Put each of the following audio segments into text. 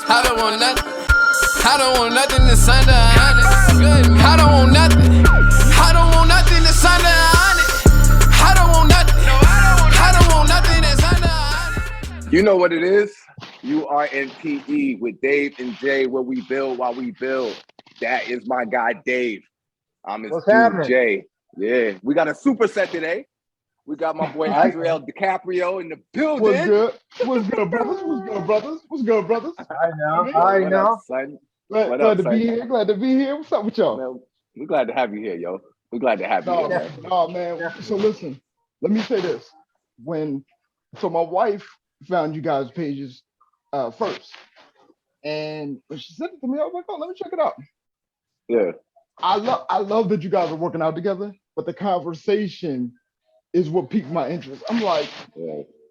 I don't want nothing. I don't want nothing that's under 100. I don't want nothing. I don't want nothing that's under 100. I don't want nothing. I don't want nothing that's under 100. You know what it is? You are in PE with Dave and Jay, where we build while we build. That is my guy, Dave. I'm his dude, Jay. Yeah, we got a superset today. We got my boy Israel DiCaprio in the building. What's good? What's good, brothers? What's good, brothers? What's good, brothers? I know. Glad to be here. Glad to be here. What's up with y'all? Man, we're glad to have you here, yo. We're glad to have you here, man. No, man. So listen, let me say this. So my wife found you guys' pages first. And when she sent it to me, I was like, oh, let me check it out. Yeah. I love that you guys are working out together, but the conversation is what piqued my interest. I'm like,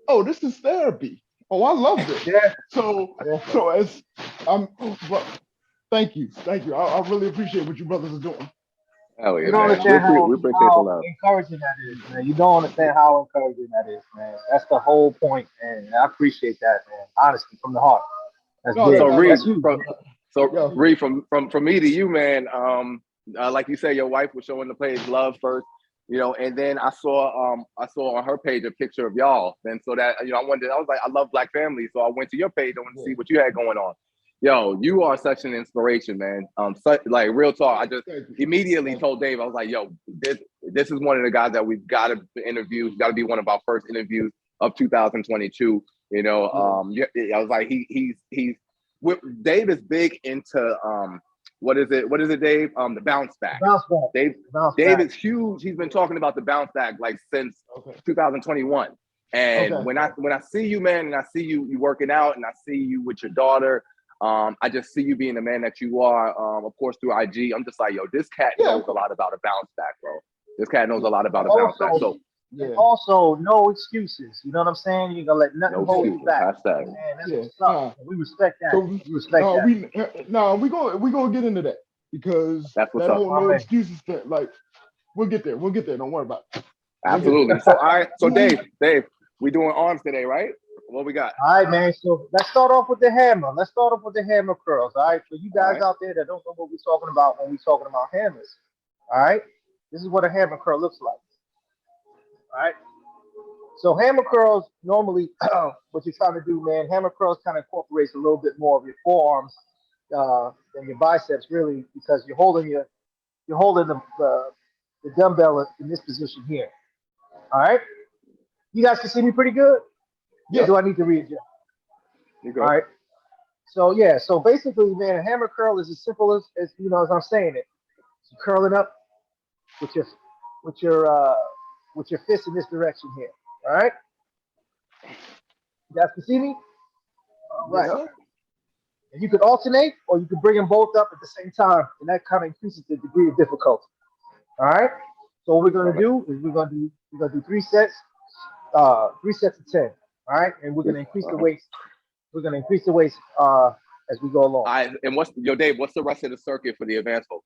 oh, this is therapy. Oh, I love this. Yeah. So as thank you. I really appreciate what you brothers are doing. Hell yeah, you don't man. understand We appreciate the how love. encouraging that is, man. You don't understand how encouraging that is, man. That's the whole point, and I appreciate that, man. Honestly, from the heart. That's No, big. so Reed, from me to you, man. Like you said, your wife was showing the page love first, you know, and then I saw on her page a picture of y'all. And so that, you know, I was like, I love Black families. So I went to your page. I wanted to see what you had going on. Yo, you are such an inspiration, man. Like real talk. I just immediately told Dave, I was like, yo, this is one of the guys that we've got to interview. He's got to be one of our first interviews of 2022. You know, I was like, Dave is big into what is it, Dave? The bounce back. Dave is huge. He's been talking about the bounce back like since 2021. And when I see you, man, and I see you working out, and I see you with your daughter, I just see you being the man that you are. Of course, through IG, I'm just like, yo, this cat knows a lot about a bounce back, bro. This cat knows a lot about a bounce back. So. Yeah. Also, no excuses. You know what I'm saying? You gotta let nothing hold you back. Man, we respect that. We respect that. We gonna get into that because that's what's that up. whole no excuses thing. Like, we'll get there. Don't worry about it. Absolutely. So all right. So Dave, we doing arms today, right? What we got? All right, man. So let's start off with the hammer. Let's start off with the hammer curls. All right. For you guys out there that don't know what we're talking about when we're talking about hammers. All right. This is what a hammer curl looks like. All right. So hammer curls, normally what you're trying to do, man, hammer curls kind of incorporates a little bit more of your forearms than your biceps, really, because you're holding the dumbbell in this position here. All right. You guys can see me pretty good? Yeah. Do I need to readjust? You're good. All right. So so basically, man, a hammer curl is as simple as you know, as I'm saying it. So curling up with your fist in this direction here. All right. You guys can see me? All right. Yes, And you could alternate, or you could bring them both up at the same time, and that kind of increases the degree of difficulty. All right. So what we're gonna do is we're gonna do 3 sets, 3 sets of 10. All right, and we're gonna increase the weights. We're gonna increase the weights as we go along. All right. And Dave? What's the rest of the circuit for the advanced folks?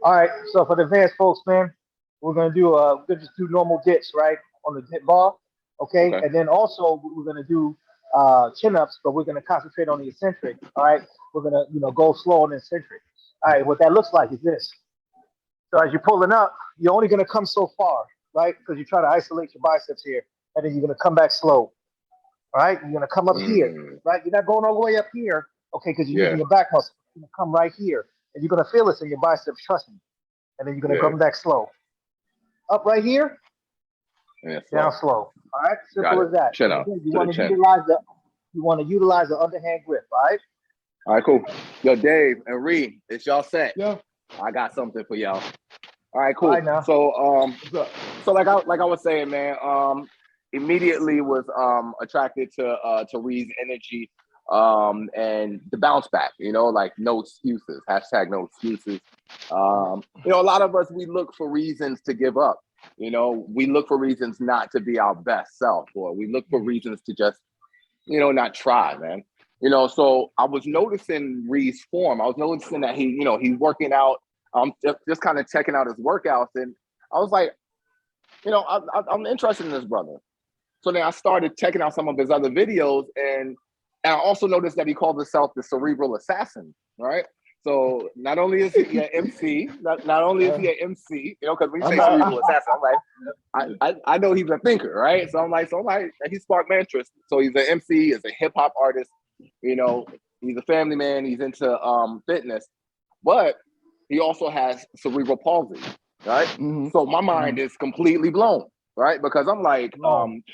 All right. So for the advanced folks, man, we're gonna just do normal dips, right, on the dip bar. Okay. And then also we're gonna do chin-ups, but we're gonna concentrate on the eccentric. All right. We're gonna go slow on the eccentric. All right. What that looks like is this. So as you're pulling up, you're only gonna come so far, right? Because you try to isolate your biceps here, and then you're gonna come back slow. All right. You're gonna come up here, right? You're not going all the way up here, okay? Because you're using your back muscle. You're gonna come right here, and you're gonna feel this in your biceps. Trust me. And then you're gonna come back slow. Up right here, down slow. All right, simple as that. Chin up. You want to utilize the underhand grip. All right. All right, cool. Yo, Dave and Reed, it's y'all set. Yeah. I got something for y'all. All right, cool. All right, now. So like I was saying, man, immediately was attracted to Reed's energy and the bounce back. You know, like no excuses. Hashtag no excuses. You know, a lot of us, we look for reasons to give up. You know, we look for reasons not to be our best self, or we look for reasons to just, you know, not try, man. You know, so I was noticing Reed's form. I was noticing that he's working out, just kind of checking out his workouts. And I was like, you know, I'm interested in this brother. So then I started checking out some of his other videos, and And I also noticed that he called himself the cerebral assassin, right? So not only is he an MC, not only is he an MC, you know, because when you say cerebral assassin, I'm like, I know he's a thinker, right? So I'm like, he's sparked my interest. So he's an MC, he's a hip hop artist, you know, he's a family man, he's into fitness, but he also has cerebral palsy, right? Mm-hmm. So my mind is completely blown, right? Because I'm like,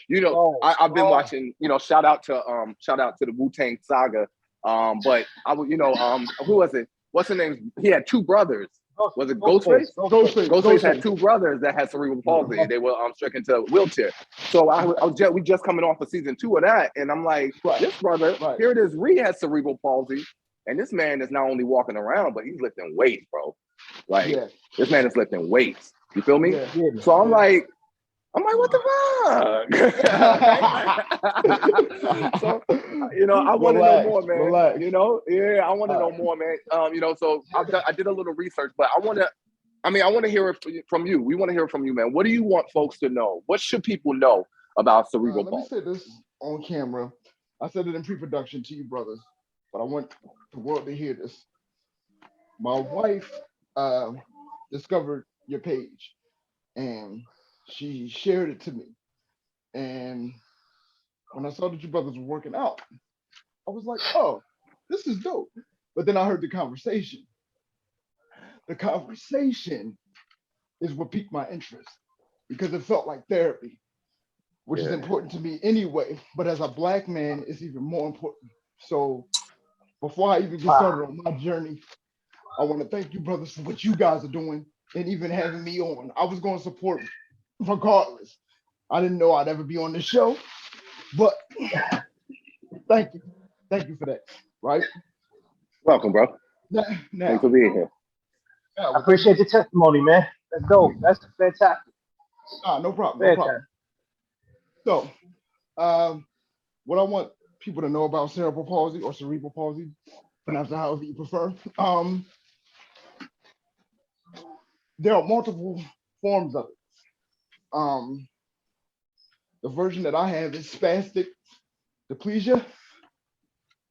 you know, I've been watching, you know, shout out to the Wu-Tang Saga, but I would, you know, who was it? What's his name? He had two brothers. Was it Ghostface? Ghostface had two brothers that had cerebral palsy. They were stricken into a wheelchair. So we just coming off of season 2 of that, and I'm like, this brother, here it is. Ree has cerebral palsy, and this man is not only walking around, but he's lifting weights, bro. Like this man is lifting weights. You feel me? So I'm like, what the fuck? So, you know, I want to know more, man. Relax. You know, I want to know more, man. You know, so I did a little research, but I want to hear it from you. We want to hear it from you, man. What do you want folks to know? What should people know about cerebral palsy? Let me say this on camera. I said it in pre-production to you, brothers, but I want the world to hear this. My wife discovered your page, and she shared it to me. And when I saw that you brothers were working out, I was like, oh, this is dope. But then I heard the conversation. The conversation is what piqued my interest because it felt like therapy, which is important to me anyway. But as a Black man, it's even more important. So before I even get started on my journey, I want to thank you, brothers, for what you guys are doing and even having me on. I was going to support regardless. I didn't know I'd ever be on the show, but thank you. Thank you for that, right? Welcome, bro. Thanks for being here. I appreciate the testimony, man. That's dope. That's fantastic. No problem. No problem. So, what I want people to know about cerebral palsy or cerebral palsy, pronounce it however you prefer. There are multiple forms of it. The version that I have is spastic diplegia,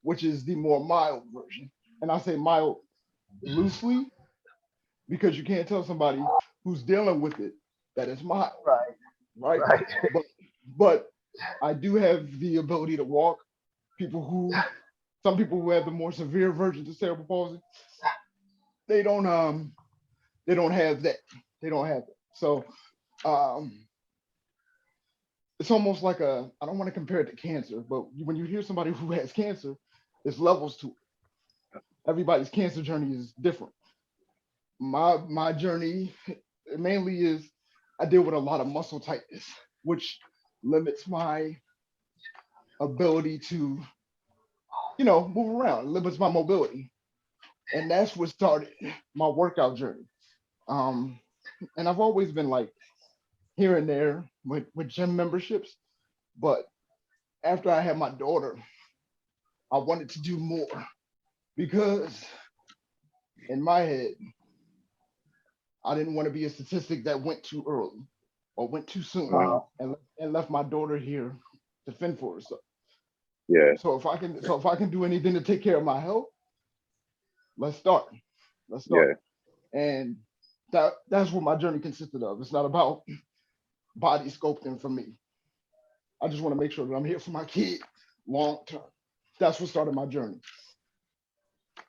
which is the more mild version. And I say mild loosely because you can't tell somebody who's dealing with it that it's mild. Right. But I do have the ability to walk. Some people who have the more severe versions of cerebral palsy, they don't have that. They don't have it. So it's almost like I don't want to compare it to cancer, but when you hear somebody who has cancer, there's levels to it. Everybody's cancer journey is different. My journey mainly is I deal with a lot of muscle tightness, which limits my ability to, move around, limits my mobility. And that's what started my workout journey. And I've always been like here and there with gym memberships, but after I had my daughter, I wanted to do more because in my head, I didn't want to be a statistic that went too early or went too soon and left my daughter here to fend for herself. Yeah. So if I can do anything to take care of my health, let's start. Yeah. And that's what my journey consisted of. It's not about body sculpting for me. I just want to make sure that I'm here for my kid long term. That's what started my journey.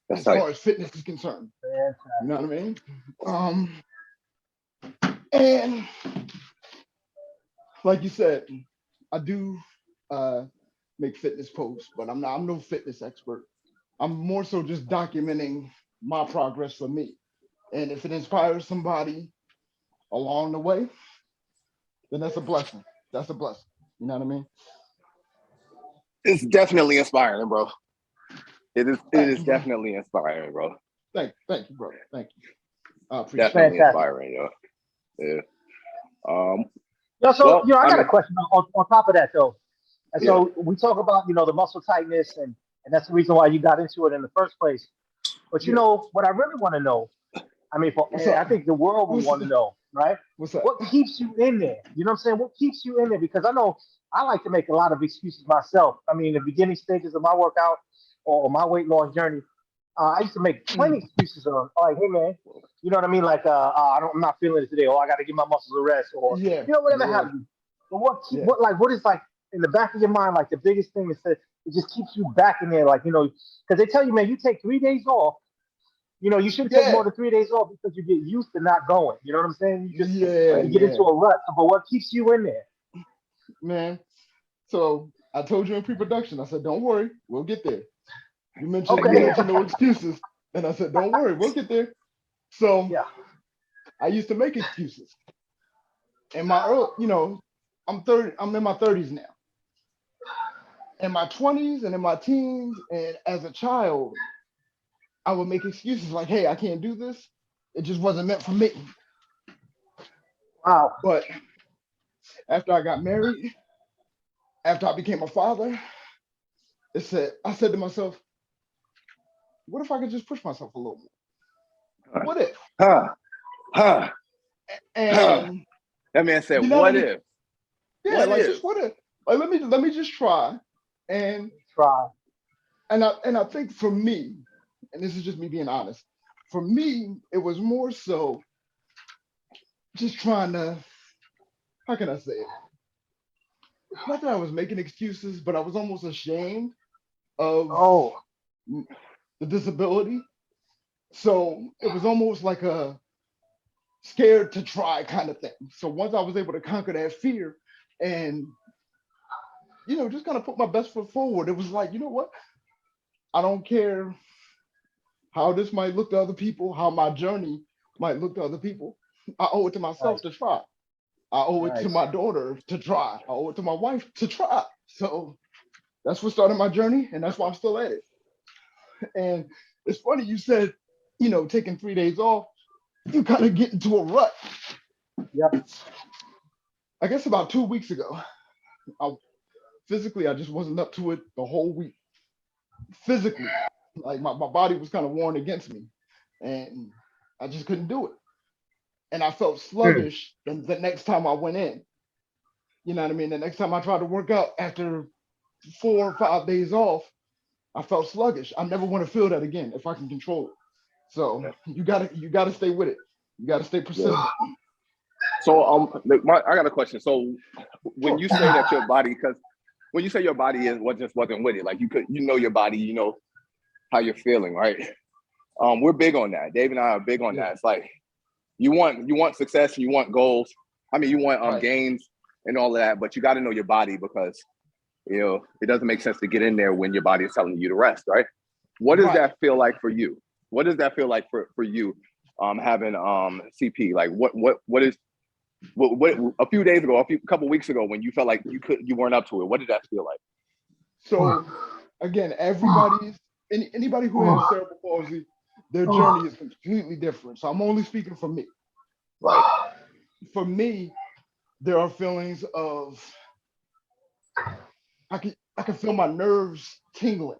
As far as fitness is concerned. You know what I mean? And like you said, I do make fitness posts, but I'm no fitness expert. I'm more so just documenting my progress for me. And if it inspires somebody along the way, then that's a blessing. That's a blessing. You know what I mean? It's definitely inspiring, bro. It is definitely inspiring, bro. Thank you, brother. Thank you. Definitely inspiring, yo. Yeah. So I got a question on top of that though. And so we talk about the muscle tightness and that's the reason why you got into it in the first place. But you know what I really want to know. I mean, I think the world would want to know, right? What's up? What keeps you in there? You know what I'm saying? What keeps you in there? Because I know I like to make a lot of excuses myself. I mean, the beginning stages of my workout or my weight loss journey, I used to make plenty of excuses on, like, hey man, you know what I mean? Like, I'm not feeling it today, or I got to give my muscles a rest, or Yeah. whatever have you. But what is like in the back of your mind, like the biggest thing is that it just keeps you back in there, like, because they tell you, man, you take 3 days off. You shouldn't take more than 3 days off because you get used to not going. You know what I'm saying? You just you get into a rut. But what keeps you in there? Man, so I told you in pre-production, I said, don't worry, we'll get there. You mentioned no excuses. And I said, don't worry, we'll get there. So I used to make excuses. In my early, I'm in my 30s now. In my 20s and in my teens and as a child, I would make excuses like, hey, I can't do this. It just wasn't meant for me. Wow. But after I got married, after I became a father, I said to myself, what if I could just push myself a little more? What if? And that man said, what if? Yeah, just what if? Like, let me just try. And I think for me, and this is just me being honest, for me, it was more so just trying to, how can I say it? Not that I was making excuses, but I was almost ashamed of the disability. So it was almost like a scared to try kind of thing. So once I was able to conquer that fear and, just kind of put my best foot forward, it was like, you know what? I don't care how this might look to other people, how my journey might look to other people. I owe it to myself to try. I owe it to my daughter to try. I owe it to my wife to try. So that's what started my journey, and that's why I'm still at it. And it's funny you said, taking 3 days off, you kind of get into a rut. Yep. I guess about 2 weeks ago, physically, I just wasn't up to it the whole week. Physically, like my body was kind of worn against me, and I just couldn't do it. And I felt sluggish the next time I went in. You know what I mean? The next time I tried to work out after 4 or 5 days off, I felt sluggish. I never want to feel that again if I can control it. So you gotta stay with it. You gotta stay persistent. So I got a question. So when you say that your body, because when you say your body wasn't with it, like you know your body, you know how you're feeling, right? We're big on that. Dave and I are big on that. It's like you want success and you want goals. I mean, you want gains and all of that, but you got to know your body because it doesn't make sense to get in there when your body is telling you to rest, right? What does that feel like for you? What does that feel like for you having CP? Like what a few days ago, a couple weeks ago, when you felt like you weren't up to it, what did that feel like? So again, anybody who has cerebral palsy, their journey is completely different. So I'm only speaking for me. Right. For me, there are feelings of I can feel my nerves tingling.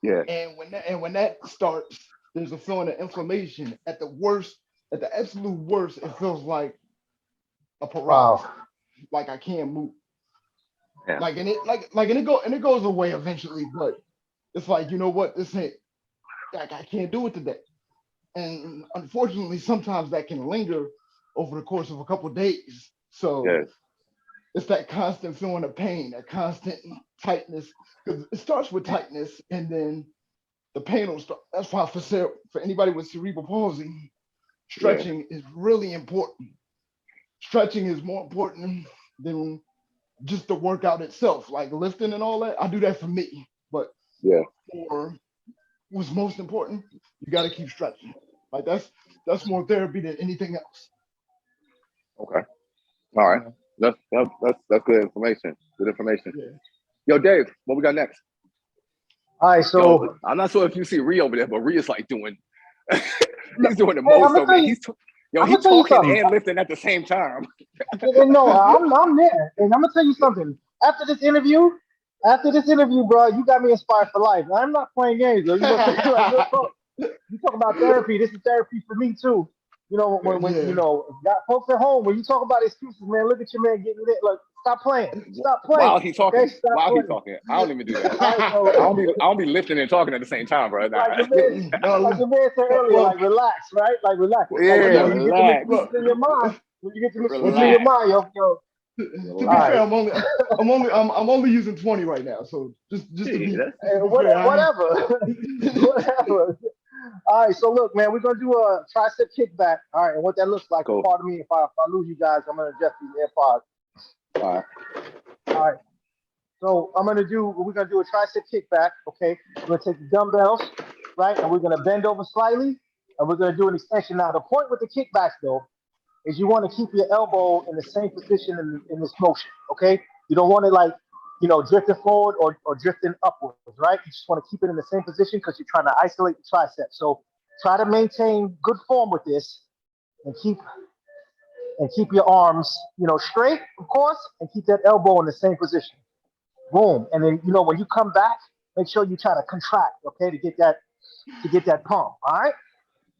Yeah. And when that starts, there's a feeling of inflammation. At the absolute worst, it feels like a paralysis. Like I can't move. Yeah. And it goes away eventually, but it's like, you know what, this ain't, like I can't do it today. And unfortunately, sometimes that can linger over the course of a couple of days. So it's that constant feeling of pain, that constant tightness, because it starts with tightness and then the pain will start. That's why for anybody with cerebral palsy, stretching is really important. Stretching is more important than just the workout itself, like lifting and all that. I do that for me, but for what's most important, you got to keep stretching. Like that's more therapy than anything else. Okay. All right. That's good information. Good information. Yeah. Yo, Dave, what we got next? All right, so I'm not sure if you see Ree over there, but Ree is like doing he's doing the most over there. He's talking and lifting at the same time. No, I'm there. And I'm gonna tell you something. After this interview, bro, you got me inspired for life. I'm not playing games. You talk about therapy. This is therapy for me too. When got folks at home, when you talk about excuses, man, look at your man getting it. Like, Stop playing. Stop playing. While he's talking. Okay? While he's talking. I don't even do that. All right, so, I don't be lifting and talking at the same time, bro. Nah. like your man said earlier, like relax, right? Like relax. Yeah, like, when you relax. get to mix in your mind, when you get to mix in Relax. your mind, yo. To be fair, I'm only using 20 right now, so just to be whatever. Whatever. All right, so look, man, we're gonna do a tricep kickback. All right, and what that looks like. Cool. Pardon me if I lose you guys. I'm gonna adjust these AirPods. All right. All right. So we're gonna do a tricep kickback. Okay, we're gonna take the dumbbells, right, and we're gonna bend over slightly, and we're gonna do an extension. Now, the point with the kickbacks though is you want to keep your elbow in the same position in this motion. Okay, you don't want it like, drifting forward or drifting upwards, right? You just want to keep it in the same position because you're trying to isolate the tricep. So try to maintain good form with this and keep your arms, straight, of course, and keep that elbow in the same position. Boom. And then, when you come back, make sure you try to contract, okay, to get that pump. All right.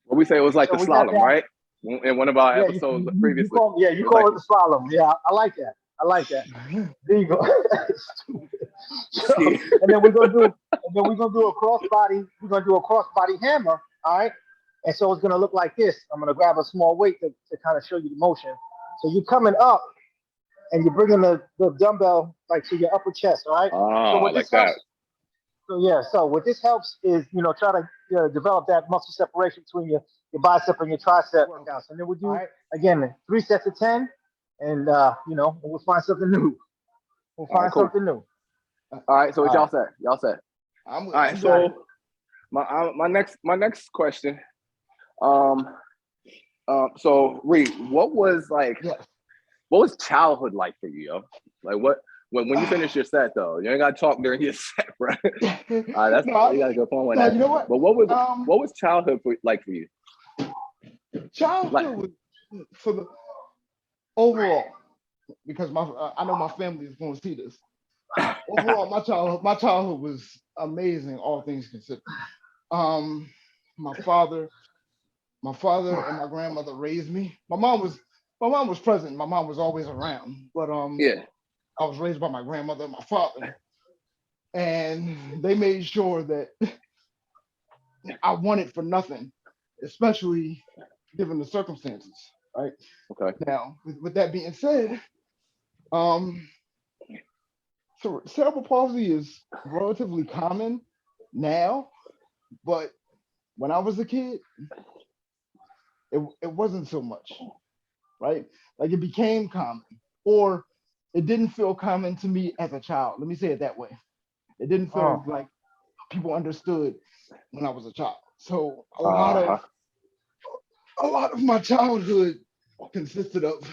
What we say, it was like the slalom, right? In one of our episodes previously. You call it the slalom. Yeah, I like that. There you go. And then we're gonna do a crossbody. We're gonna do a crossbody hammer. All right. And so it's gonna look like this. I'm gonna grab a small weight to kind of show you the motion. So you're coming up, and you're bringing the dumbbell like to your upper chest. All right. Oh, I like that. So what this helps is, try to develop that muscle separation between your bicep and your tricep workouts. And then we'll do, again, 3 sets of 10, and, we'll find something new. Something new. All right, so what y'all said? All right, so my next question, so Reed, what was childhood like for you, yo? Like when you finish your set though, you ain't gotta talk during your set, bro. You gotta go phone with that. You know what? But what was childhood like for you? Childhood was for the overall, because I know my family is going to see this. Overall, my childhood was amazing, all things considered. My father and my grandmother raised me. My mom was present. My mom was always around, but I was raised by my grandmother and my father, and they made sure that I wanted for nothing, especially given the circumstances, right? Okay. Now, with that being said, so cerebral palsy is relatively common now, but when I was a kid, it wasn't so much, right? Like it became common, or it didn't feel common to me as a child. Let me say it that way. It didn't feel like people understood when I was a child. So a lot of my childhood consisted of,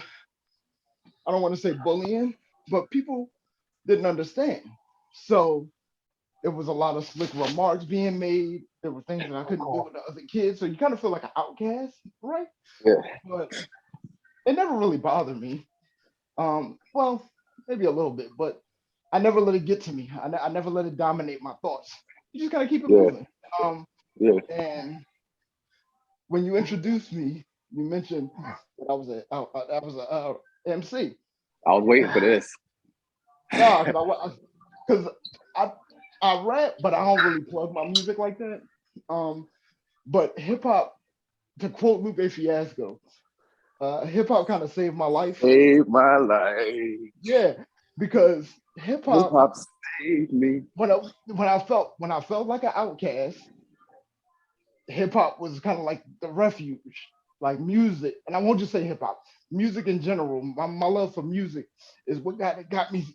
I don't want to say bullying, but people didn't understand. So it was a lot of slick remarks being made. There were things that I couldn't do with the other kids. So you kind of feel like an outcast, right? Yeah. But it never really bothered me. Well, maybe a little bit, but I never let it get to me. I never let it dominate my thoughts. You just gotta keep it moving. And when you introduced me, you mentioned that I was a MC. I was waiting for this. No, because I rap, but I don't really plug my music like that. But hip hop, to quote Lupe Fiasco, hip hop kind of saved my life. Saved my life. Yeah, because hip hop saved me. When I felt like an outcast, hip hop was kind of like the refuge, like music. And I won't just say hip hop, music in general. My love for music is what got me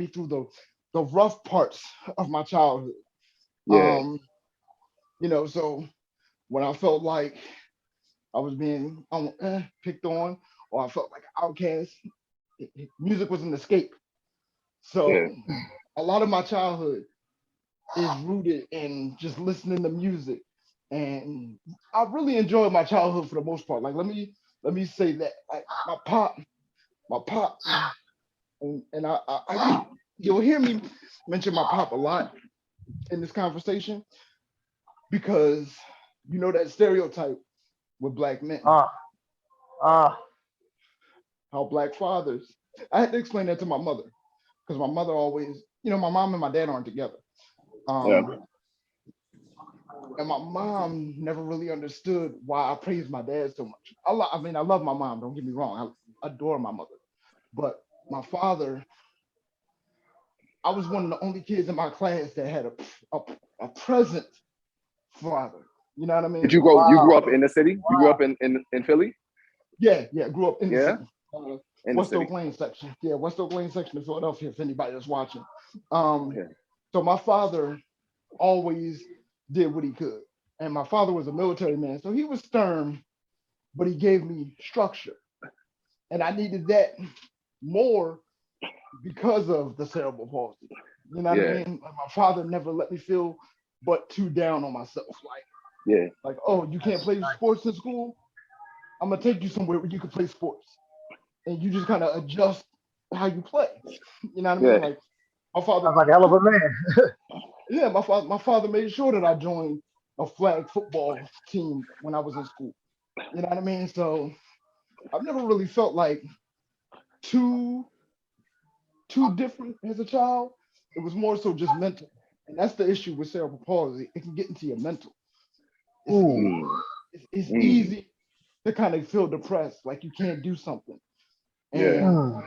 through the rough parts of my childhood. Yeah. So when I felt like I was being picked on, or I felt like an outcast, music was an escape. So a lot of my childhood is rooted in just listening to music, and I really enjoyed my childhood for the most part. Like let me say that, like my pop, and I you'll hear me mention my pop a lot in this conversation, because you know that stereotype with Black men, how Black fathers I had to explain that to my mother because my mother always, my mom and my dad aren't together. And my mom never really understood why I praised my dad so much. I love my mom, don't get me wrong. I adore my mother. But my father, I was one of the only kids in my class that had a present father. You know what I mean? Did you grow? You grew up in the city? You grew up in Philly? Yeah, grew up in the city. West Oak Lane section. Yeah, West Oak Lane section of Philadelphia, if anybody that's watching. So my father always did what he could. And my father was a military man. So he was stern, but he gave me structure. And I needed that more because of the cerebral palsy. You know what I mean? Like, my father never let me feel but too down on myself. Like, oh, you can't play sports in school? I'm gonna take you somewhere where you can play sports. And you just kind of adjust how you play. You know what I mean? Like, my father. I'm like a hell of a man. Yeah, my father made sure that I joined a flag football team when I was in school. You know what I mean? So I've never really felt like too different as a child. It was more so just mental. And that's the issue with cerebral palsy. It can get into your mental. It's easy to kind of feel depressed, like you can't do something. And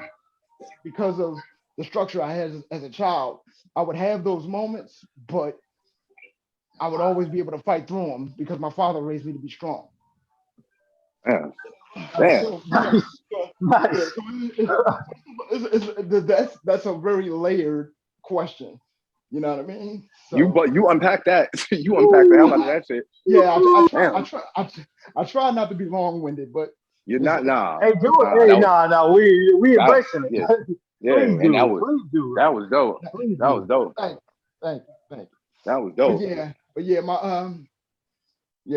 because of the structure I had as a child, I would have those moments, but I would always be able to fight through them because my father raised me to be strong. Nice. That's a very layered question. You know what I mean? So, you unpack that. You unpack the hell out of that shit. Yeah, I try not to be long-winded, but you're not. Nah. Hey, do it. Hey, nah. We embracing it. Yeah, and that was dope. That was dope. Thank you. That was dope. But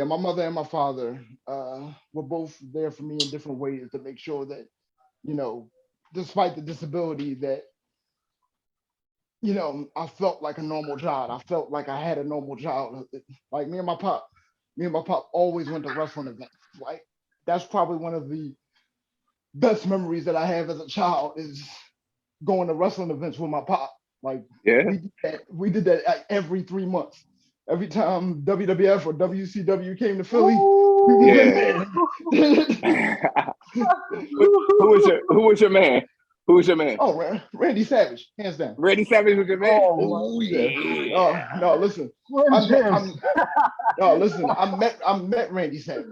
my mother and my father were both there for me in different ways to make sure that, despite the disability, that, I felt like a normal child. I felt like I had a normal childhood. Like me and my pop always went to wrestling events. Like, that's probably one of the best memories that I have as a child is going to wrestling events with my pop. Like, we did that like every 3 months. Every time WWF or WCW came to Philly, we was in there. Who was your man? Who was your man? Oh, Randy Savage, hands down. Randy Savage was your man? Oh yeah. No, listen. I met Randy Savage.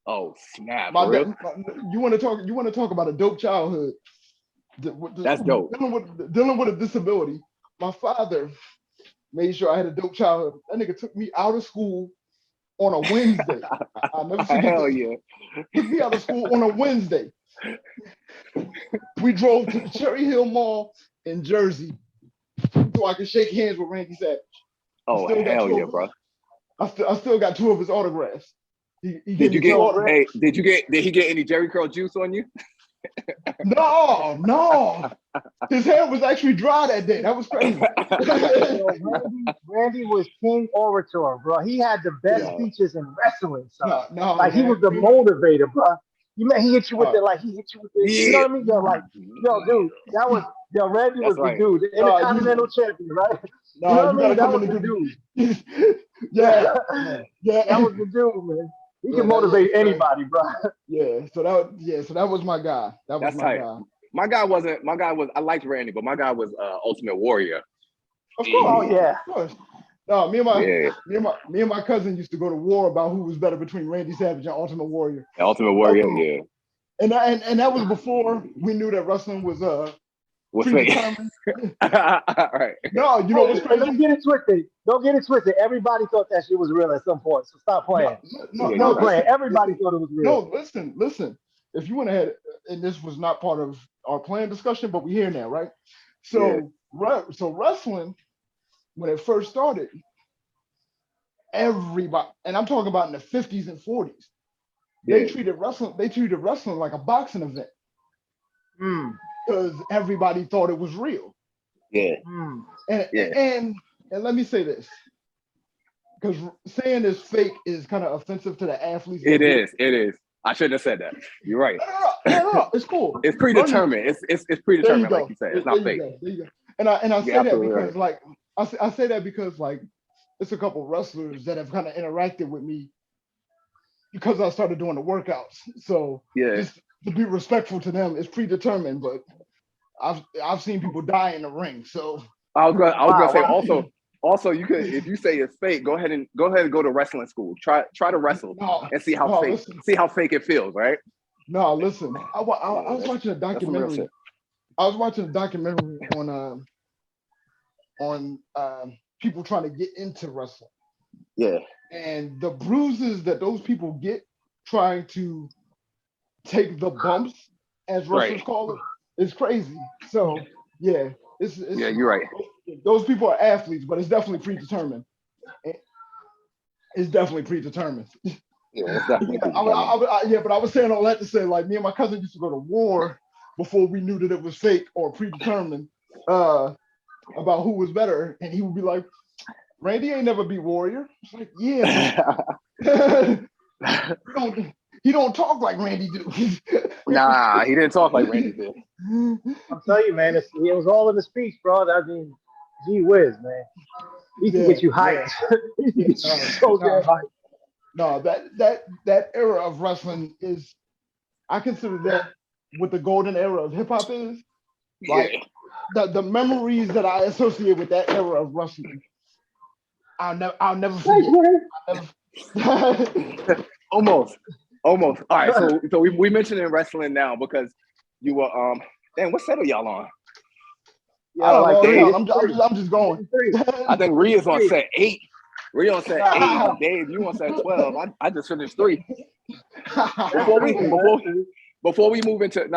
Oh snap! You want to talk about a dope childhood? That's dope. Dealing with a disability. My father made sure I had a dope childhood. That nigga took me out of school on a Wednesday. I never forget. Hell yeah! Took me out of school on a Wednesday. We drove to the Cherry Hill Mall in Jersey so I could shake hands with Randy Savage. Oh hell yeah, bro! I still got 2 of his autographs. Did he get any Jerry Curl juice on you? No. His hair was actually dry that day. That was crazy. Randy was king orator, bro. He had the best speeches in wrestling. So. He was the motivator, bro. He hit you with it, you know what I mean? Dude, Randy was the dude, the Intercontinental Champion, right? You know what I mean? That was the dude. Yeah, that was the dude, man. He can motivate anybody, bro. Yeah, so that was my guy. That's my guy. My guy was. I liked Randy, but my guy was Ultimate Warrior. Of course. Oh yeah. Of course. No, me and my cousin used to go to war about who was better between Randy Savage and Ultimate Warrior. Ultimate Warrior, yeah. And that was before we knew that wrestling was predetermined. Right. No, you know what's crazy? Don't get it twisted. Everybody thought that shit was real at some point. So stop playing. No, playing. Everybody thought it was real. No, listen. If you went ahead, and this was not part of our plan discussion, but we're here now, right? So wrestling, when it first started, everybody, and I'm talking about in the 50s and 40s, they treated wrestling like a boxing event. Because everybody thought it was real. Yeah. And let me say this, because saying it's fake is kind of offensive to the athletes. It is. I shouldn't have said that. You're right. No, it's cool. It's predetermined. It's predetermined, like you said. It's not fake. There you go. And I say that because like I say that because like it's a couple wrestlers that have kind of interacted with me because I started doing the workouts. So just to be respectful to them is predetermined, but I've seen people die in the ring. So I was gonna say also you could, if you say it's fake, go ahead and go to wrestling school. Try to wrestle and see how fake it feels, right? No, listen. I was watching a documentary. I was watching a documentary on people trying to get into wrestling. Yeah. And the bruises that those people get trying to take the bumps, as wrestlers call it, is crazy. So yeah, it's you're right. Those people are athletes, but it's definitely predetermined. It's definitely predetermined. Yeah, it's definitely but I was saying all that to say, like, me and my cousin used to go to war before we knew that it was fake or predetermined about who was better, and he would be like, Randy ain't never beat Warrior. It's like, yeah. He don't talk like Randy do. Nah, he didn't talk like Randy did. I'm telling you, man, it was all in the speech, bro. I mean, gee whiz, man. He can get you hyped. He can get you so damn hyped. No, that era of wrestling is, I consider that what the golden era of hip hop is. Like the memories that I associate with that era of wrestling, I'll never forget. Almost. All right, so we mentioned in wrestling now because you were damn, what set are y'all on? Yeah, like Dave. I'm just going. I think Rhea is on set 8. Rhea on set 8. Dave, you on set 12. I just finished 3. Before we move into the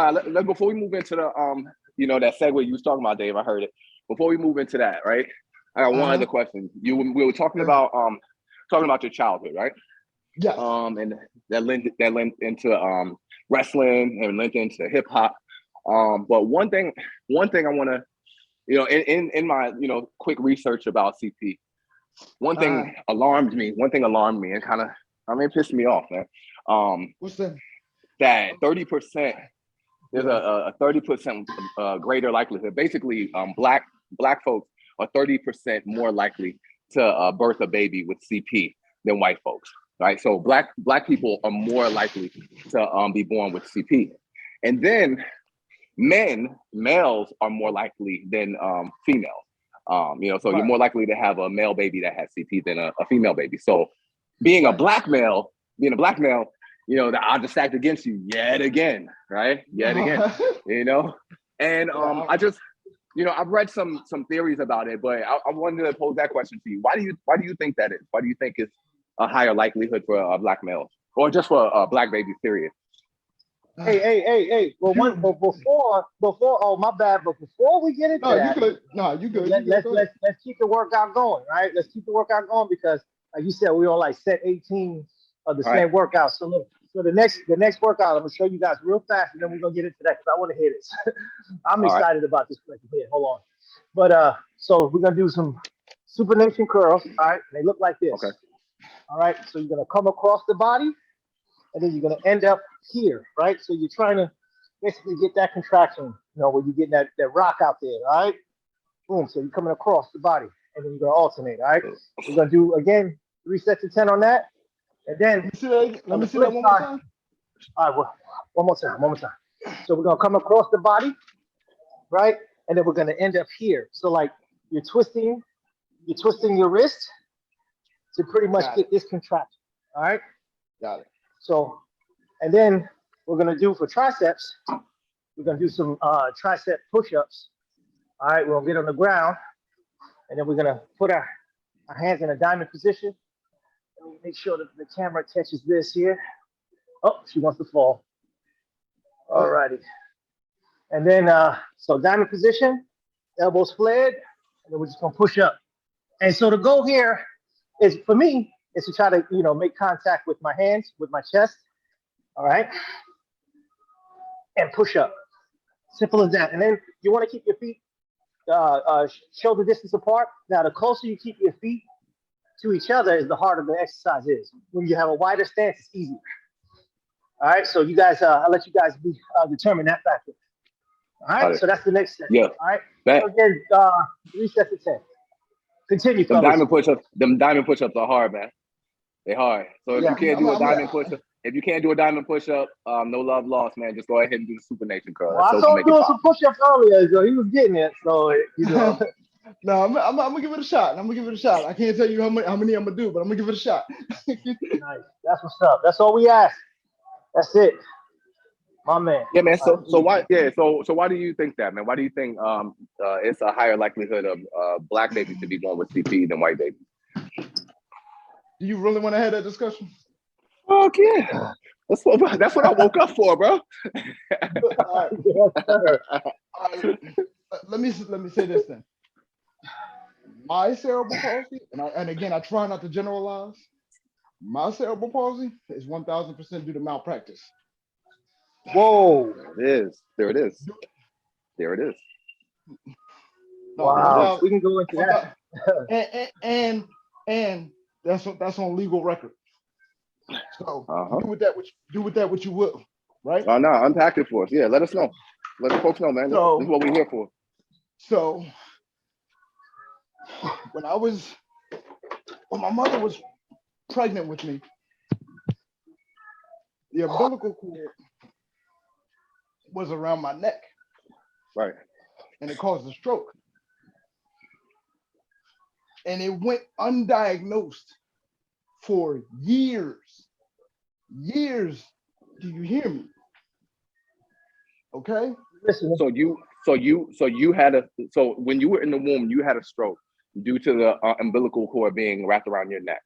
that segue you was talking about, Dave, I heard it. Before we move into that, right? I got one other question. We were talking about your childhood, right? Yes. And that lent into wrestling and lent into hip hop. But one thing I want to, in my quick research about CP, one thing alarmed me and kind of, it pissed me off, man. What's that? That 30%, there's a 30% greater likelihood. Basically, black folks are 30% more likely to birth a baby with CP than white folks. Right, so black people are more likely to be born with CP, and then males are more likely than females. So you're more likely to have a male baby that has CP than a female baby. So being a black male, the odds are stacked against you yet again, right? And I just, I've read some theories about it, but I wanted to pose that question to you. Why do you think that is? Why do you think it's a higher likelihood for black males, or just for black babies, period? Hey. Well, before. Oh, my bad. But before we get into that, you good. Let's keep the workout going, right? Let's keep the workout going because, like you said, we're on like set 18 of the same workout. So look, the next workout, I'm gonna show you guys real fast, and then we're gonna get into that because I want to hear this. I'm excited about this question here. Hold on. But so we're gonna do some supination curls. All right, they look like this. Okay. All right, so you're gonna come across the body, and then you're gonna end up here, right? So you're trying to basically get that contraction, where you're getting that rock out there, all right? Boom, so you're coming across the body, and then you're gonna alternate, all right? We're gonna do, again, 3 sets of 10 on that, and then let me see that one more time. All right, one more time. So we're gonna come across the body, right? And then we're gonna end up here. So like you're twisting your wrist to pretty much get this contraction. All right. Got it. So, and then we're gonna do for triceps, we're gonna do some tricep push-ups. All right, we'll get on the ground, and then we're gonna put our hands in a diamond position. And we make sure that the camera catches this here. Oh, she wants to fall. All righty. And then so diamond position, elbows flared, and then we're just gonna push up. And so the goal here is, for me, is to try to, make contact with my hands, with my chest, all right? And push up. Simple as that. And then you want to keep your feet shoulder distance apart. Now, the closer you keep your feet to each other is the harder the exercise is. When you have a wider stance, it's easier. All right, so you guys, I'll let you guys determine that factor. All right, so that's the next step. Yeah. All right. That, so again, 3 sets of 10. Continue, them fellas. diamond push-ups are hard, man. They're hard. So if you can't do a diamond push-up, no love lost, man. Just go ahead and do the supination curl. Well, I saw him doing some push-ups earlier, so he was getting it. So you know. No, I'm gonna give it a shot. I can't tell you how many I'm gonna do, but I'm gonna give it a shot. Nice. That's what's up. That's all we ask. That's it. My man. Yeah, man. So why? Yeah. So why do you think that, man? Why do you think it's a higher likelihood of black babies to be born with CP than white babies? Do you really want to have that discussion? Fuck yeah. That's what I woke up for, bro. All right. Let me say this then. My cerebral palsy, and again, I try not to generalize. My cerebral palsy is 1,000% due to malpractice. Whoa! There it is. Wow, we can go into that. and that's on legal record. So do with that what you will, right? Oh no, unpack it for us. Yeah, let us know. Let the folks know, man. This is what we're here for. So when my mother was pregnant with me, the umbilical cord was around my neck. Right. And it caused a stroke. And it went undiagnosed for years. Years. Do you hear me? Okay. So when you were in the womb, you had a stroke due to the umbilical cord being wrapped around your neck.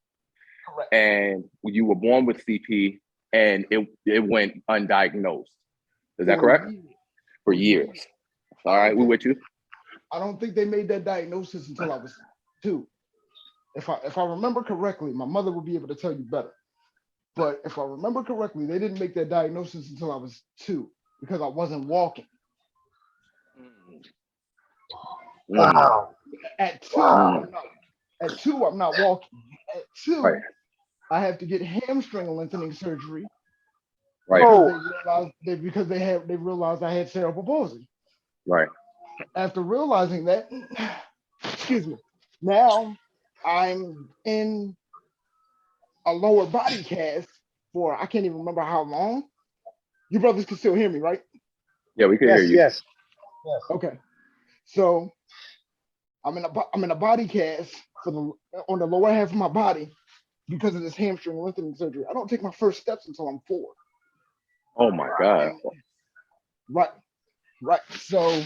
Correct. And you were born with CP, and it went undiagnosed. Is that correct? For years. All right, we're with you. I don't think they made that diagnosis until I was 2. If I remember correctly, my mother will be able to tell you better. But if I remember correctly, they didn't make that diagnosis until I was 2 because I wasn't walking. Wow. At 2, I'm not walking. At 2, right. I have to get hamstring lengthening surgery. Right. Because they realized I had cerebral palsy. Right. After realizing that, excuse me, now I'm in a lower body cast for I can't even remember how long. You brothers can still hear me, right? Yeah, we can hear you. Yes. Okay. So I'm in a body cast on the lower half of my body because of this hamstring lengthening surgery. I don't take my first steps until I'm 4. Oh my God. Right. So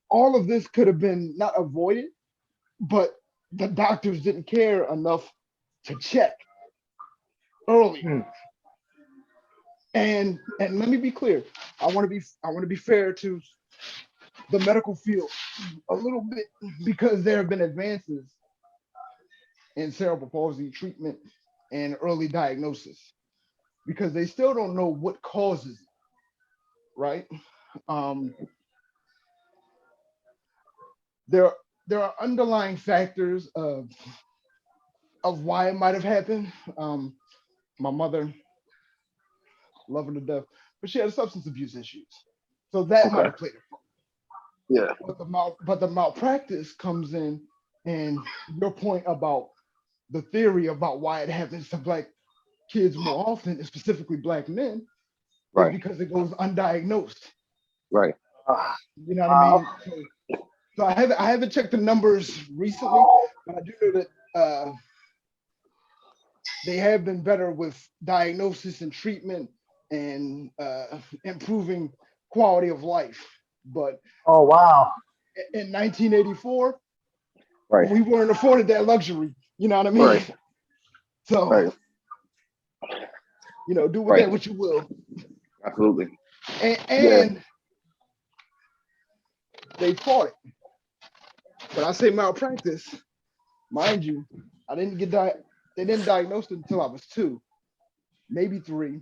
all of this could have been not avoided, but the doctors didn't care enough to check early. And let me be clear. I want to be fair to the medical field a little bit because there have been advances in cerebral palsy treatment and early diagnosis because they still don't know what causes it, right? There are underlying factors of why it might have happened. My mother, love her to death, but she had substance abuse issues, so that might have played a part. Yeah. But the malpractice comes in, and your point about the theory about why it happens to black kids more often, and specifically black men, is because it goes undiagnosed. Right. You know what I mean? So I haven't checked the numbers recently, but I do know that they have been better with diagnosis and treatment and improving quality of life. But oh wow, in 1984, right, we weren't afforded that luxury. You know what I mean? Right. So, you know, do with that what you will. Absolutely. And they fought it. But I say malpractice, mind you, they didn't diagnose it until I was 2, maybe 3.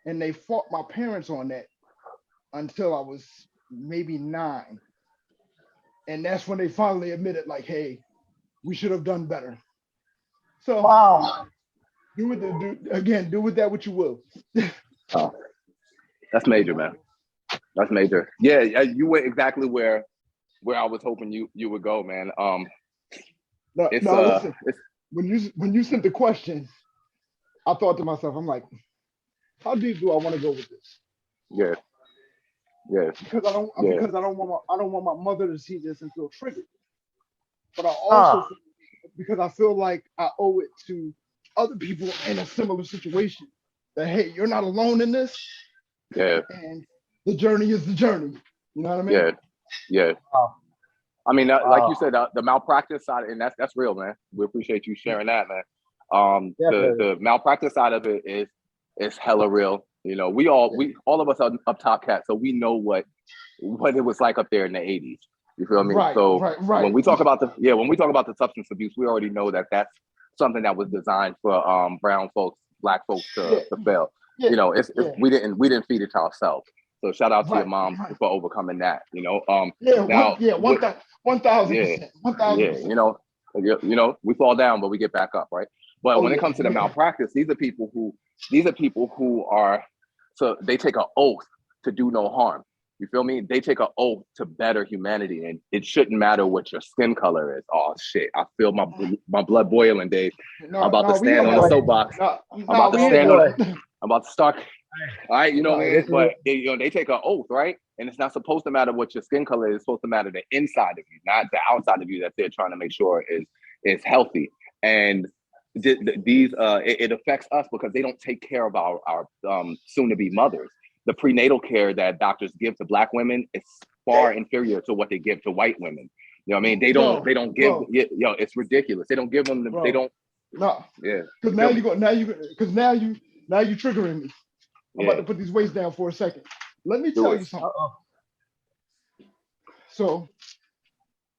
And they fought my parents on that until I was maybe 9. And that's when they finally admitted, like, hey, we should have done better. So wow. Do with that what you will. Oh, that's major, man. That's major. Yeah, you went exactly where I was hoping you would go, man. Listen. When you sent the question, I thought to myself, I'm like, how deep do I want to go with this? Yeah. Because I don't want my mother to see this and feel triggered. But I also because I feel like I owe it to other people in a similar situation that, hey, you're not alone in this. Yeah. And the journey is the journey. You know what I mean? Yeah. I mean, like you said, the malpractice side, and that's real, man. We appreciate you sharing that, man. The malpractice side of it is hella real. You know, we all of us are up top cats, so we know what it was like up there in the 80s. You feel me? Right. When we talk about the substance abuse, we already know that that's something that was designed for brown folks, black folks to fail. Yeah. You know, we didn't feed it to ourselves. So shout out to your mom for overcoming that. You know, 1,000%. 1,000%. Yeah, you know, we fall down, but we get back up, right? But when it comes to the malpractice, these are people who are, so they take an oath to do no harm. You feel me? They take an oath to better humanity, and it shouldn't matter what your skin color is. Oh shit! I feel my blood boiling, Dave. I'm about to stand on the soapbox. I'm about to start. All right, you know what I mean? But they take an oath, right? And it's not supposed to matter what your skin color is. It's supposed to matter the inside of you, not the outside of you that they're trying to make sure is healthy. And it affects us because they don't take care of our soon-to-be mothers. The prenatal care that doctors give to Black women is far inferior to what they give to white women. You know what I mean? They don't give. It's ridiculous. They don't give them. They don't. No. Yeah. Because now you triggering me. I'm about to put these weights down for a second. Let me tell you something. So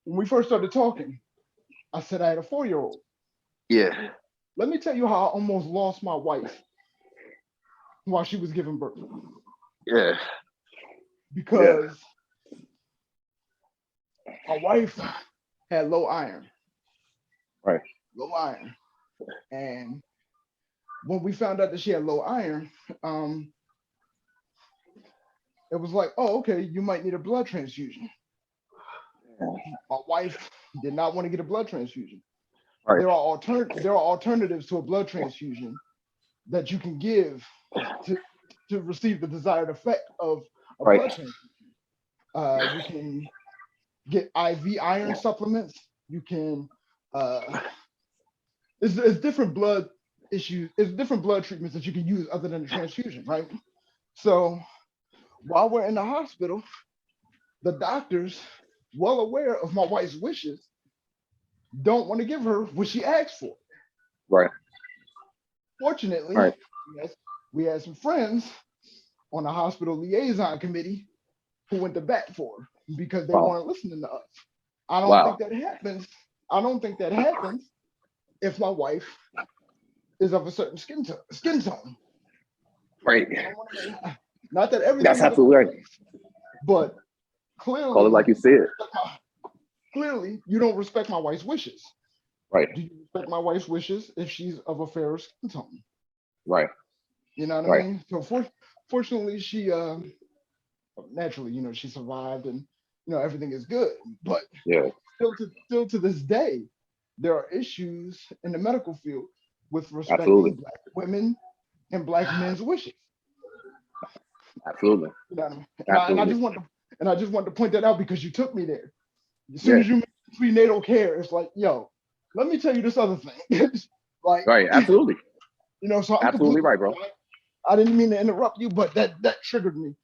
when we first started talking, I said I had a 4-year-old. Yeah. Let me tell you how I almost lost my wife while she was giving birth. Yeah. Because my wife had low iron. Right. Low iron. And when we found out that she had low iron, it was like, oh, okay, you might need a blood transfusion. My wife did not want to get a blood transfusion. Right. There are alternatives to a blood transfusion that you can give to receive the desired effect of a blood transfusion. You can get IV iron supplements. You can it's different blood issues. It's different blood treatments that you can use other than a transfusion, right? So while we're in the hospital, the doctors, well aware of my wife's wishes, don't want to give her what she asked for. Right. Fortunately, we had some friends on the hospital liaison committee who went to bat for her because they weren't listening to us. I don't think that happens. I don't think that happens if my wife is of a certain skin tone. Right. Not that everything. That's absolutely right. But clearly, call it like you see it. Clearly, you don't respect my wife's wishes. Right. Do you respect my wife's wishes if she's of a fairer skin tone? Right. You know what I mean? So fortunately, she naturally, she survived, and everything is good. But still to this day, there are issues in the medical field with respecting Black women and Black men's wishes. Absolutely. You know what I mean? And I just want to point that out because you took me there. As soon as you mentioned prenatal care, it's like, yo, let me tell you this other thing. Like, right, absolutely. So I'm absolutely right, bro. I didn't mean to interrupt you, but that triggered me.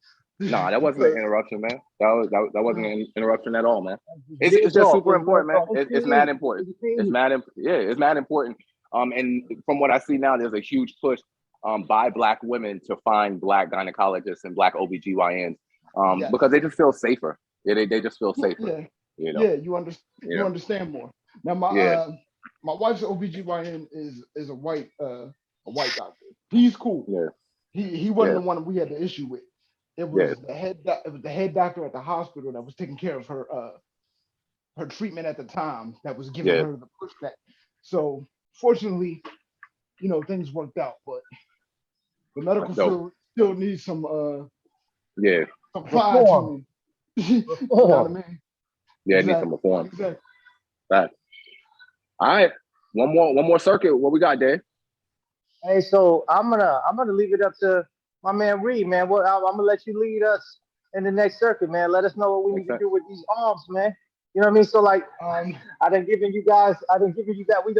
Nah, that wasn't an interruption, man. That wasn't an interruption at all, man. It's just super important, man. It's mad important. It's mad important. And from what I see now, there's a huge push by Black women to find Black gynecologists and Black OBGYNs because they just feel safer. Yeah, they just feel safer. Yeah. You understand more. Now my wife's OBGYN is a white doctor. He's cool. Yeah. He wasn't the one we had the issue with. It was the head doctor at the hospital that was taking care of her treatment at the time that was giving her the pushback. So fortunately, things worked out, but the medical field still needs some some fine tuning. You know what I mean? Yeah, it needs some reform. Exactly. Right. All right. One more circuit. What we got, Dave? Hey, so I'm gonna leave it up to my man Reed, man. I'm gonna let you lead us in the next circuit, man. Let us know what we need to do with these arms, man. You know what I mean? So like, I done given you that. We've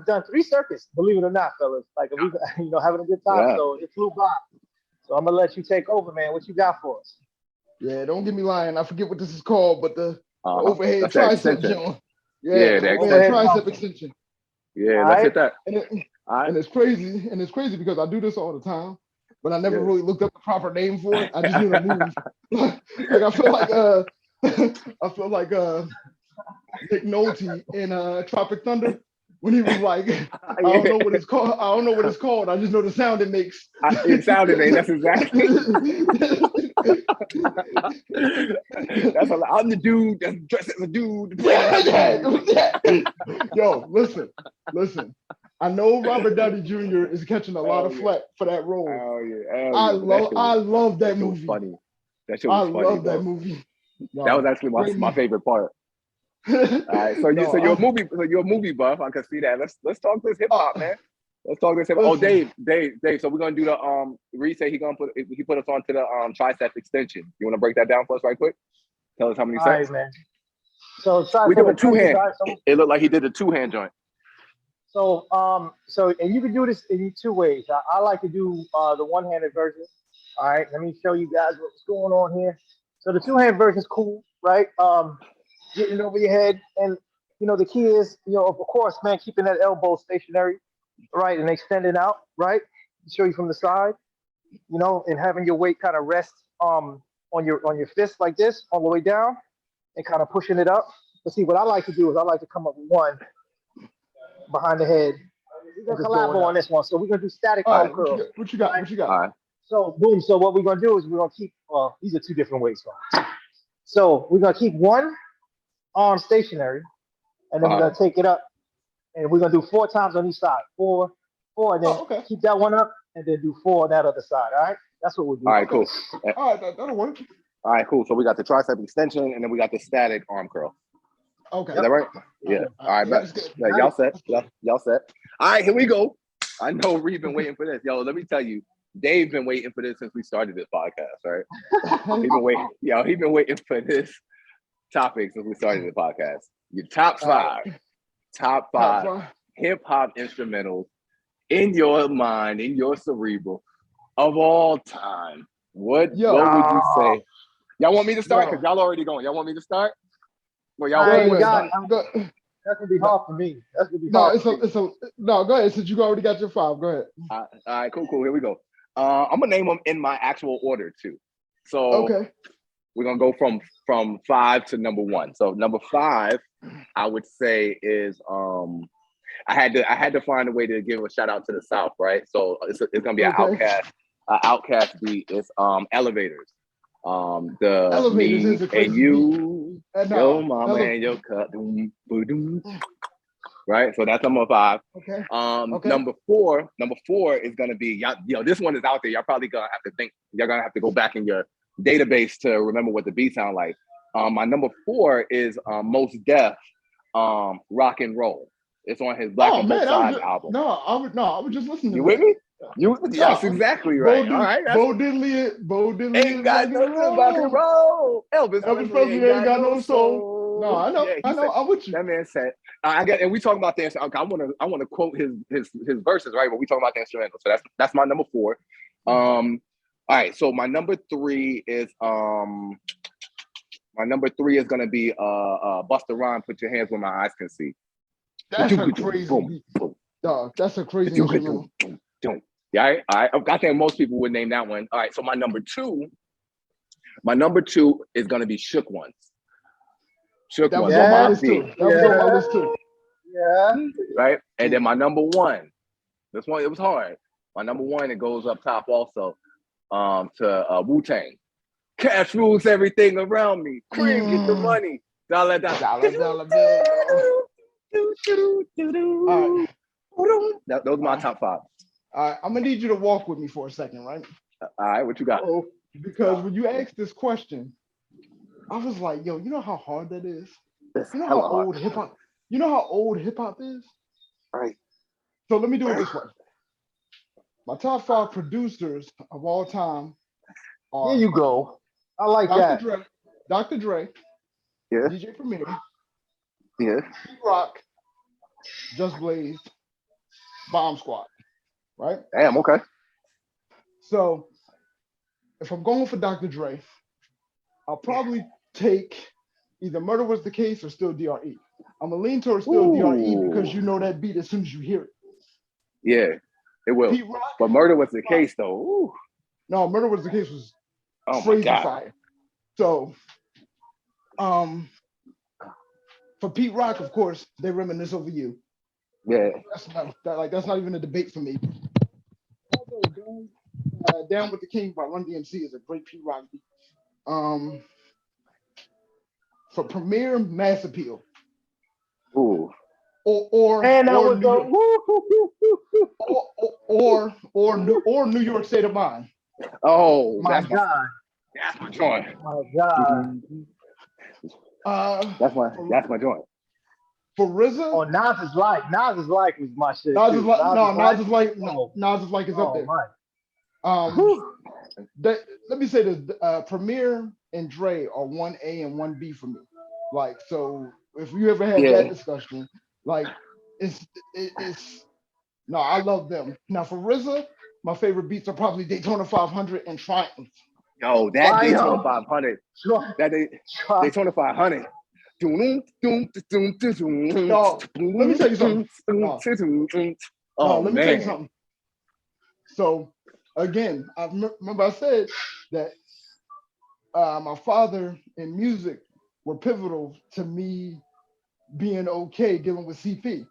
done 3 circuits, believe it or not, fellas. Like we having a good time. Yeah. So it flew by. So I'm gonna let you take over, man. What you got for us? Yeah, don't get me lying. I forget what this is called, but the overhead tricep joint. Yeah, the overhead tricep extension. Yeah, let's hit that. And it's crazy because I do this all the time, but I never really looked up the proper name for it. I just knew the move. Like I feel like Nick Nolte in Tropic Thunder when he was like, I don't know what it's called. I just know the sound it makes. It sounded it. That's exactly. I'm the dude that's dressed as a dude. Yo, listen. I know Robert Downey Jr. is catching a lot of flack for that role. I love that movie. Funny. That shit was funny. I love that movie. No, that was actually my favorite part. All right, so you're a movie buff. I can see that. Let's talk this hip hop, man. Let's talk this hip hop. Oh, Dave. So we're gonna do the Reed said he put us onto the Triceps Extension. You want to break that down for us right quick? Tell us how many sets. All right, man. So we do a 2-hand. It looked like he did a 2-hand joint. So and you can do this in 2 ways. I like to do the 1-handed version. All right, let me show you guys what's going on here. So the 2-hand version is cool, right? Getting over your head, and the key is, of course, man, keeping that elbow stationary, right, and extending out, right. Show you from the side, and having your weight kind of rest on your fist like this, all the way down, and kind of pushing it up. But see, what I like to do is I like to come up with one behind the head. We're gonna collabo on this one, so we're gonna do static arm curls. What you got? All right. So boom. So what we're gonna do is we're gonna keep. Well, these are 2 different ways. So we're gonna keep one arm stationary, and then we're gonna take it up, and we're gonna do 4 times on each side. 4, and then keep that one up, and then do 4 on that other side. All right, that's what we'll do. All right, cool. All right, that'll work. All right, cool. So we got the tricep extension, and then we got the static arm curl. Okay. Is that right? Yeah. All right, y'all set. Y'all set. All right, here we go. I know Reed been waiting for this. Yo, let me tell you, Dave's been waiting for this since we started this podcast, right? He's been waiting for this topic since we started the podcast. Your top 5 hip hop instrumentals in your mind, in your cerebral, of all time. What would you say? Y'all want me to start? Because y'all already going. Y'all want me to start? Well, y'all That's gonna be hard for me. That's gonna be hard. No, go ahead. Since you already got your 5, go ahead. All right, cool. Here we go. I'm gonna name them in my actual order too. So we're gonna go from 5 to number 1. So number 5, I would say is I had to find a way to give a shout out to the South, right? So it's gonna be an Outkast beat. It's Elevators. The Elevators me and you, your mama and your cut, right? So that's number 5. Okay. Number 4 is gonna be this one is out there. Y'all probably gonna have to think. You're gonna have to go back in your database to remember what the beat sound like. My number 4 is Most Def, Rock and Roll. It's on his Black and Both Sides album. I was just listening. You with me? Yes, exactly right. All right. Bo Diddley ain't got no rock and roll. Elvis Presley ain't got no soul. No, I know. I'm with you. That man said, and we talking about the instrumental. I want to quote his verses, right? But we talking about the instrumental. So that's my number 4. All right. So my number 3 is gonna be Busta Rhymes, Put Your Hands Where My Eyes Can See. That's a crazy. Dog, that's a crazy instrumental. Yeah, I think most people would name that one. All right, so my number two is gonna be Shook Ones. That was on my list too. That was on my list too. Yeah. Right, and then my number 1. This one, it was hard. My number 1, it goes up top also to Wu-Tang. Cash rules everything around me. Cream, get the money. Dollar bill. All right. Those are my top 5. All right, I'm gonna need you to walk with me for a second, right? All right, what you got? Because when you asked this question, I was like, yo, you know how hard that is? You know how old hip hop? You know how old hip hop is? Right. So let me do it this way. My top 5 producers of all time are There you go. I like that. Dr. Dre, Yeah. DJ Premier, Yeah. Rock, Just Blaze, Bomb Squad. Right? Damn, okay. So if I'm going for Dr. Dre, I'll probably take either Murder Was the Case or Still DRE. I'm gonna lean towards Still DRE because you know that beat as soon as you hear it. Yeah, it will. Pete Rock, but Murder Was the Case, though. Ooh. No, Murder Was the Case was crazy fire. So, for Pete Rock, of course, They Reminisce Over You. Yeah. That's not even a debate for me. Down with the King by Run DMC is a great Pete Rock beat. For Premier, Mass Appeal. Ooh. Or New York State of Mind. Oh my God. That's my joint. My God. That's my joint. For RZA, oh, Nas is like was my shit. Nas is like is up there. My. Let me say this: Premier and Dre are 1A and 1B for me. Like, so if you ever had that discussion, like, it's no, I love them. Now for RZA, my favorite beats are probably Daytona 500 and Triumph. Yo, that Daytona 500. Daytona 500. Let me tell you something. Let me tell you something. So again, I remember I said that my father and music were pivotal to me being okay dealing with CP.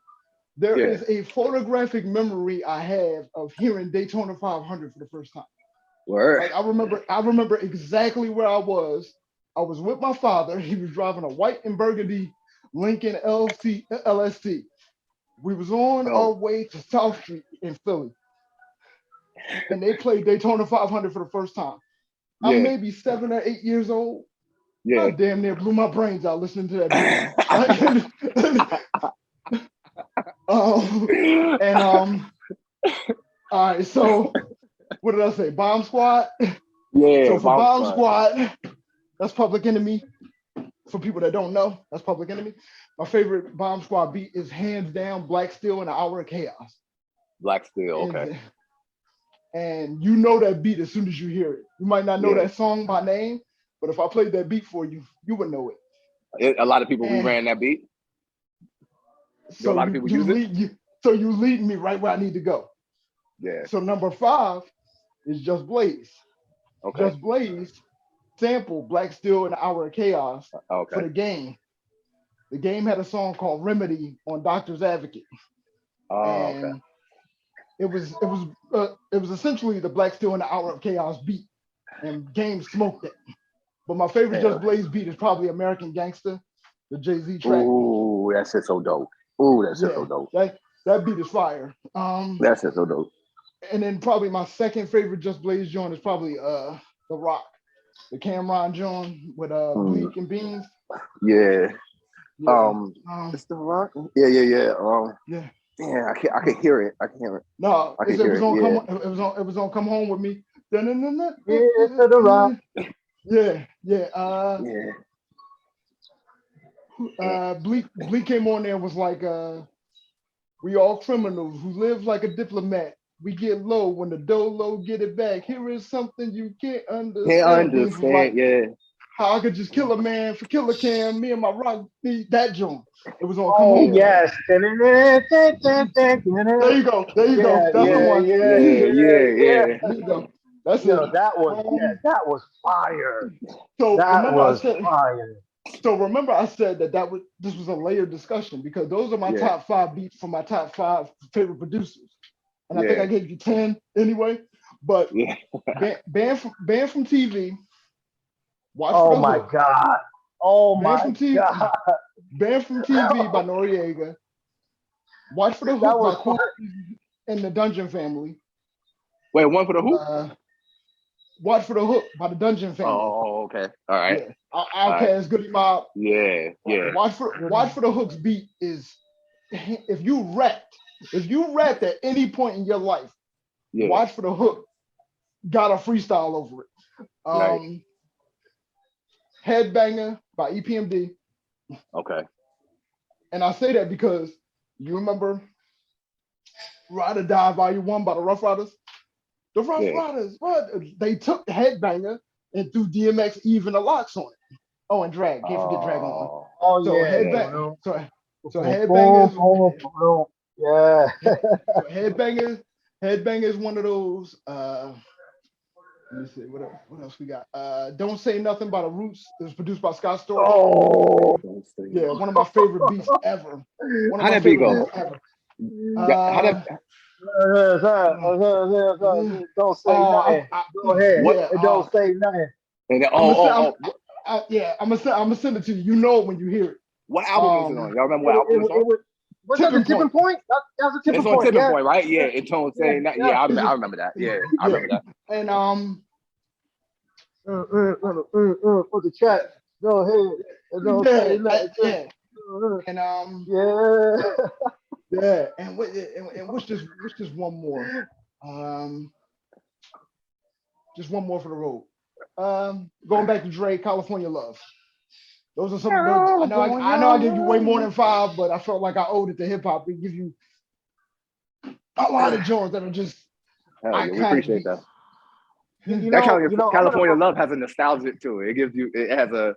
There is a photographic memory I have of hearing Daytona 500 for the first time. Like I remember exactly where I was. I was with my father. He was driving a white and burgundy Lincoln LST. We was on our way to South Street in Philly. And they played Daytona 500 for the first time. I'm maybe 7 or 8 years old. I damn near blew my brains out listening to that beat. All right, so what did I say? Bomb Squad? Yeah. So for Bomb Squad, that's Public Enemy. For people that don't know, that's Public Enemy. My favorite Bomb Squad beat is hands down Black Steel and An Hour of Chaos. Black Steel, okay. And you know that beat as soon as you hear it. You might not know that song by name, but if I played that beat for you, you would know it. A lot of people ran that beat. So a lot of people use it. So you lead me right where I need to go. Yeah. So number 5 is Just Blaze. Okay. Just Blaze sampled Black Steel and An Hour of Chaos for the game. The game had a song called Remedy on Doctor's Advocate. And it was essentially the Black Steel and An Hour of Chaos beat, and Game smoked it. But my favorite Just Blaze beat is probably American Gangster, the Jay-Z track. Ooh, that shit's so dope. Ooh, that shit's so dope. That beat is fire. That shit's so dope. And then probably my second favorite Just Blaze joint is probably The Rock, the Cameron joint with Bleak and Beans. Yeah. It's The Rock. Yeah. Yeah, I can hear it. I can hear it. No, it was on Come Home With Me. Yeah, it's The Rock. Bleak came on there and was like, we all criminals who live like a diplomat. We get low when the dolo get it back. Here is something you can't understand. How I could just kill a man for Killer Cam. Me and my rock beat that joint. It was on Come Home. Yes. There you go. That's the one. Yeah. There you go. That's it. That was fire. Fire. So remember I said this was a layered discussion because those are my top 5 beats from my top 5 favorite producers. And I think I gave you 10 anyway. But banned from TV. Oh my God. Oh my God. Banned from TV by Noriega. Watch for the Hook by Cool and the Dungeon Family. Wait, one for the who? Watch for the Hook by the Dungeon Family. Oh, okay. All right. Yeah. Outkast, Goody Mob. Yeah. Watch for the Hook's beat is if you rapped at any point in your life, Watch for the Hook got a freestyle over it. Headbanger by EPMD. Okay. And I say that because you remember Ride or Die Volume 1 by the Rough Riders? The Rough Riders, they took the Headbanger and threw DMX Even the Locks on it. Oh, and Drag. Can't forget Drag on. Oh, so yeah. Headbanger. So Headbanger. Headbanger is one of those. Let me see. What else we got? Don't Say Nothing by the Roots. It was produced by Scott Storch. Oh, yeah, one of my favorite beats ever. How did beat go? Don't say nothing. Go ahead. Don't say nothing. I'm gonna send it to you. You know it when you hear it. What album is it on? Y'all remember what album it's on? Was that the Tipping Point? That was a Tipping Point. It's on Tipping Point, right? Yeah, it's on saying that. Yeah, I remember that. Yeah, I remember that. And for the chat. Go ahead. Don't say nothing. And what's just one more? Just one more for the road. Going back to Dre, California Love. Those are some of those. I know I give you way more than 5, but I felt like I owed it to hip hop. We give you a lot of joints that are just. We appreciate that. California Love has a nostalgic to it. It has a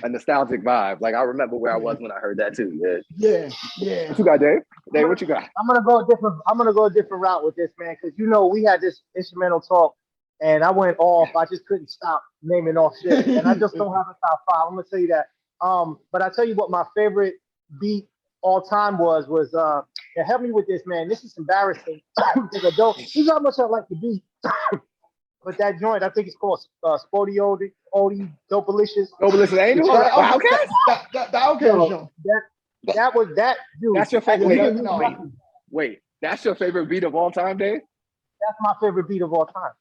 nostalgic vibe. Like I remember where I was when I heard that too. Yeah. What you got, Dave? Dave, what you got? I'm gonna go a different route with this, man, because we had this instrumental talk, and I went off. I just couldn't stop naming off shit, and I just don't have a top 5. I'm gonna tell you that. But I tell you what, my favorite beat all time was help me with this, man. This is embarrassing because I don't. This is how much I like the beat. But that joint, I think it's called Spody Odie Dopalicious. Dopalicious Angel? Outkast? The Outkast joint. That was that dude. That's your favorite. Wait, that's your favorite beat of all time, Dave? That's my favorite beat of all time.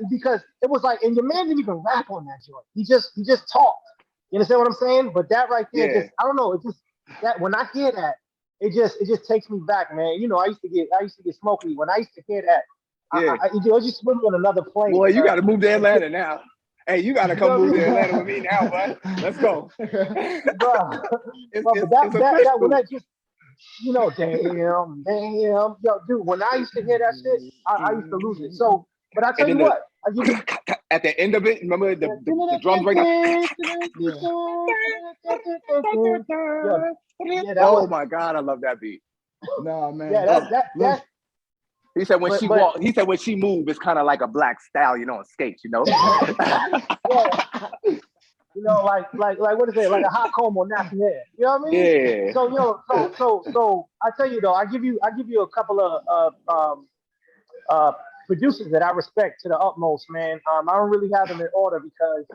Because it was like, and your man didn't even rap on that joint. He just talked. You understand what I'm saying? But that right there, just I don't know. It just that when I hear that, it just takes me back, man. I used to get smoky when I used to hear that. It just put me on another plane. Boy, you got to move to Atlanta now. Hey, you got to come move to Atlanta with me now, bud. Let's go. That just, damn. Yo, dude, when I used to hear that shit, I used to lose it. So, but I tell you what. At the end of it, remember the drums right now? Oh my God, I love that beat. Nah, man. Yeah, He said when she walked, he said when she moved, it's kind of like a black stallion on skates, like what is it? Like a hot comb on nappy hair. You know what I mean? Yeah. So I tell you though, I give you a couple of producers that I respect to the utmost, man. I don't really have them in order because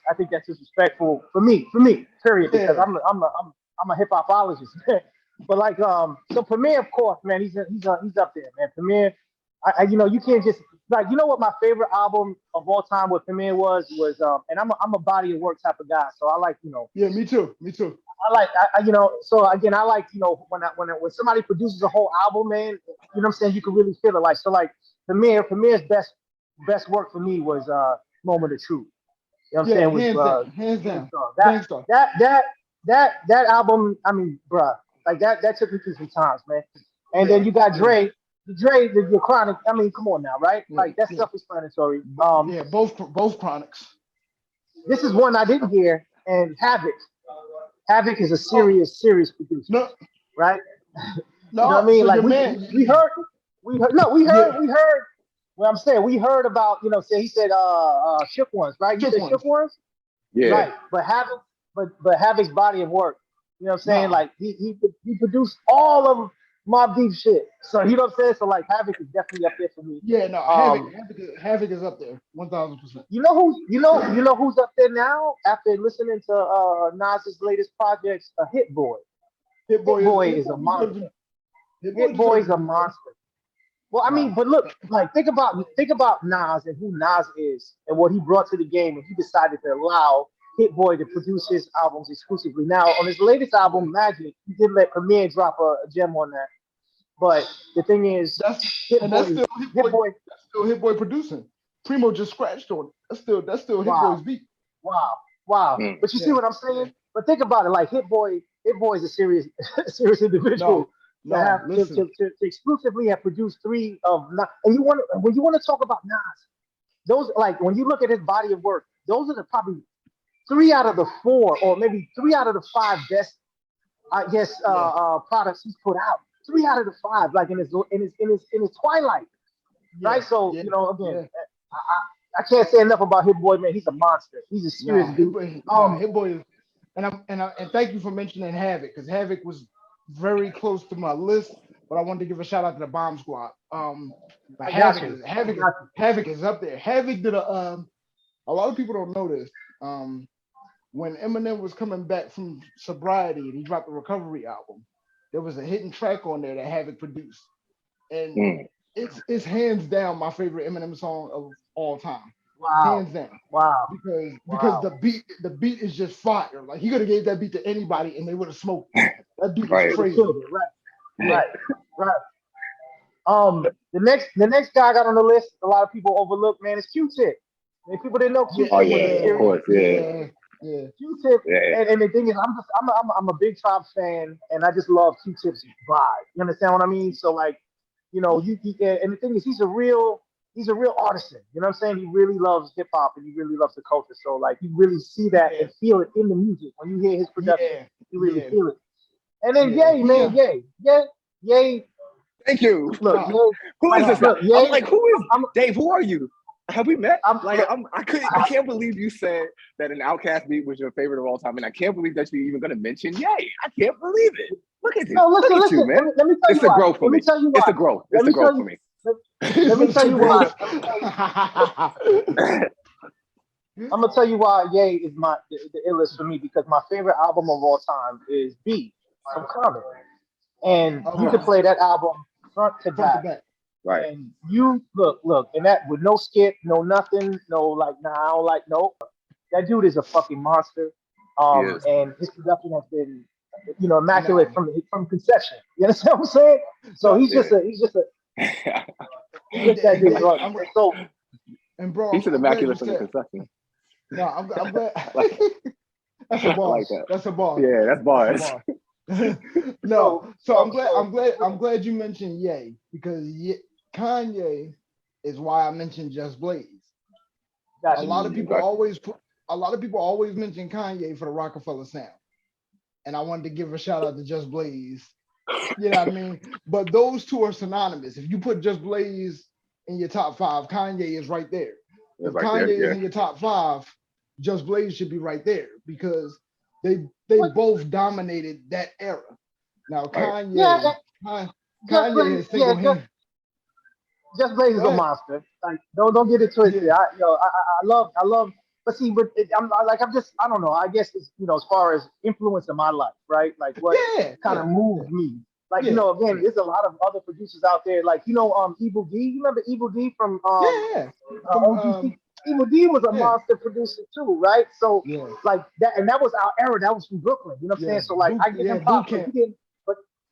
I think that's disrespectful for me, period. Because I'm a hip hopologist, man. But so Premier, of course, man, he's up there, man. Premier, you can't just what my favorite album of all time with Premier was, and I'm a body of work type of guy, so I like, Yeah, me too. I like, so again, I like, when somebody produces a whole album, man, you know what I'm saying, you can really feel it. Premier's best work for me was Moment of Truth. You know what I'm saying? Hands down. That album, I mean, bruh. Like that took me through some times, man. And then you got Dre, the Chronic. I mean, come on now, right? Like that self-explanatory. Both Chronics. This is one I didn't hear, and Havoc. Havoc is a serious producer. No, right? No, you know what I mean? So like we heard. Well, I'm saying we heard about, he said Shook Ones, right? You said Shook Ones? Yeah. Right. But Havoc's body of work. You know what I'm saying? No. Like he produced all of Mobb Deep shit. So you know what I'm saying? So like Havoc is definitely up there for me. Yeah, no, Havoc is up there, 1,000%. You know who's up there now after listening to Nas's latest projects? Hit Boy. Hit Boy is a monster. Hit Boy's a monster. Well, I mean, but look, like think about Nas and who Nas is and what he brought to the game, and he decided to allow Hit Boy to produce his albums exclusively. Now, on his latest album, Magic, he did let Premier drop a gem on that. But the thing is, that's still Hit Boy producing. Primo just scratched on it. That's still Hit Boy's beat. Wow. But you see what I'm saying? But think about it, like Hit Boy is a serious individual. To exclusively have produced 3 of Nas, and when you want to talk about Nas, those, like, when you look at his body of work, those are probably 3 out of the 4, or maybe 3 out of the 5 best, I guess, products he's put out. 3 out of the 5, like in his twilight, right? So again, I can't say enough about Hit Boy, man. He's a monster. He's a serious dude. Hit Boy is, and thank you for mentioning Havoc, because Havoc was very close to my list, but I wanted to give a shout out to the Bomb Squad. Havoc is up there. Havoc did a lot of people don't know this. When Eminem was coming back from sobriety and he dropped the Recovery album, there was a hidden track on there that Havoc produced, and it's hands down my favorite Eminem song of all time. Wow. Hands down. Wow. Because the beat is just fire. Like, he could have gave that beat to anybody and they would have smoked it. That beat was crazy. Right. The next guy I got on the list, a lot of people overlook, man, is Q-Tip. And people didn't know Q-Tip was of course, Q-Tip, and the thing is, I'm a big Tribe fan, and I just love Q-Tip's vibe. You understand what I mean? So, like, and the thing is, he's a real artisan. You know what I'm saying? He really loves hip hop and he really loves the culture. So, like, you really see that and feel it in the music when you hear his production. You really feel it. And then Ye. Thank you. Look, who is this? I'm like, who is Dave? Who are you? Have we met? I can't believe you said that an Outkast beat was your favorite of all time, and I can't believe that you're even going to mention Ye. I can't believe it. Look at this. No, listen, you, man. Let me tell it's you the why. growth for me. It's the growth. It's the growth for me. Let me tell you why. I'm gonna tell you why Ye is the illest for me, because my favorite album of all time is B from Common, and you can play that album front to back. Right. And you look, and that with no skip, no nothing, no like, I don't like, no. That dude is a fucking monster. And his production has been, immaculate from conception. You understand what I'm saying? So he's just that dude. So, and bro, he's an immaculate from the conception. No, I'm glad. That's a boss. Like that. That's a boss. Yeah, that's bars. No, so I'm glad you mentioned Ye, because Kanye is why I mentioned Just Blaze. A lot of people always mention Kanye for the Rockefeller sound, and I wanted to give a shout out to Just Blaze. You know what I mean? But those two are synonymous. If you put Just Blaze in your top 5, Kanye is right there. If Kanye is in your top 5, Just Blaze should be right there, because they both dominated that era. Now Kanye is single him. Just Blaze is a monster. Like, don't get it twisted. I love. But see, I don't know. I guess it's, as far as influence in my life, right? Like, what kind of moved me. Like, again, there's a lot of other producers out there. Like, Evil D. You remember Evil D from OGC? Evil D was a monster producer too, right? So like that, and that was our era. That was from Brooklyn. You know what I'm saying? So like, I give him pop,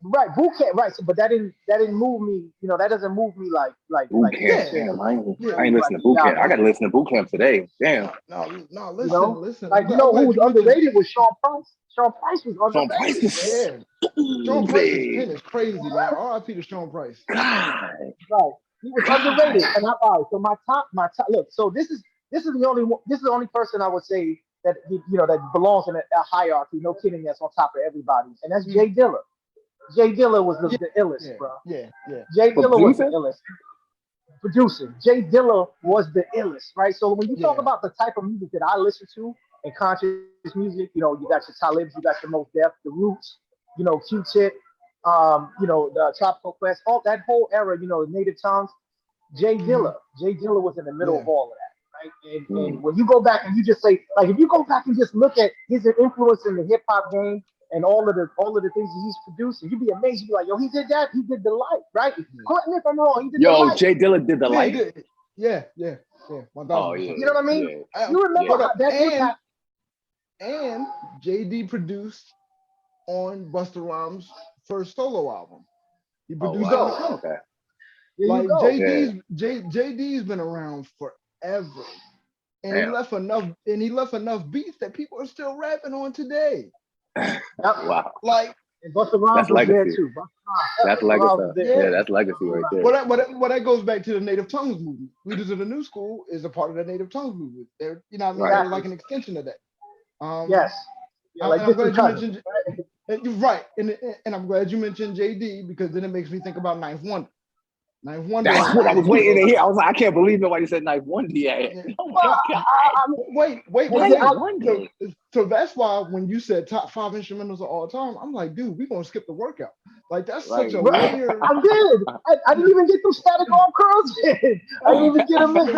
but boot camp, right? So, but that didn't move me. That doesn't move me like boot camp. I ain't listening to boot camp. I got to listen to boot camp today. Damn. No, listen. Like, who was underrated was Sean Price. Sean Price was underrated. Sean Price's pen is crazy, man. R.I.P. to Sean Price. God. Right. He was underrated. And all right, so my top. Look, so this is the only person I would say that that belongs in a hierarchy. No kidding, that's on top of everybody, and that's Jay Dilla. Jay Dilla was the illest, bro. Yeah. Jay Dilla was the illest. Producing. Jay Dilla was the illest, right? So when you talk about the type of music that I listen to and conscious music, you got your Talibs, you got your Mos Def, the Roots, Q-Tip, the Tropical Quest, all that whole era, Native Tongues. Jay Dilla was in the middle of all of that, right? And when you go back and you just say, like, if you go back and just look at his influence in the hip hop game and all of the things that he's producing. You'd be amazed. You'd be like, yo, he did that. He did the light, right? Correct me if I'm wrong. He did the light. Jay Dilla did the light. Yeah. 1,000%. Oh yeah. You know what I mean? Yeah. You remember that impact. And JD produced on Busta Rhymes' first solo album. He produced on the Okay. Like JD's been around forever. And he left enough beats that people are still rapping on today. Wow. Like, and Busta Rhymes was there too. That's legacy. Yeah, that's legacy right there. But that goes back to the Native Tongues movement. Leaders of the New School is a part of the Native Tongues movement. They're, you know what I mean? Right. They're like an extension of that. Yes. I'm glad you mentioned. You're right, and I'm glad you mentioned JD because then it makes me think about Ninth Wonder. Ninth Wonder. That's what I was waiting to hear. I was like, I can't believe nobody said Ninth Wonder yet. Oh my God. Wait. So that's why when you said top 5 instrumentals of all time, I'm like, dude, we're gonna skip the workout. Like that's such a layer. I did. I didn't even get them static arm curls in. I didn't even get them in.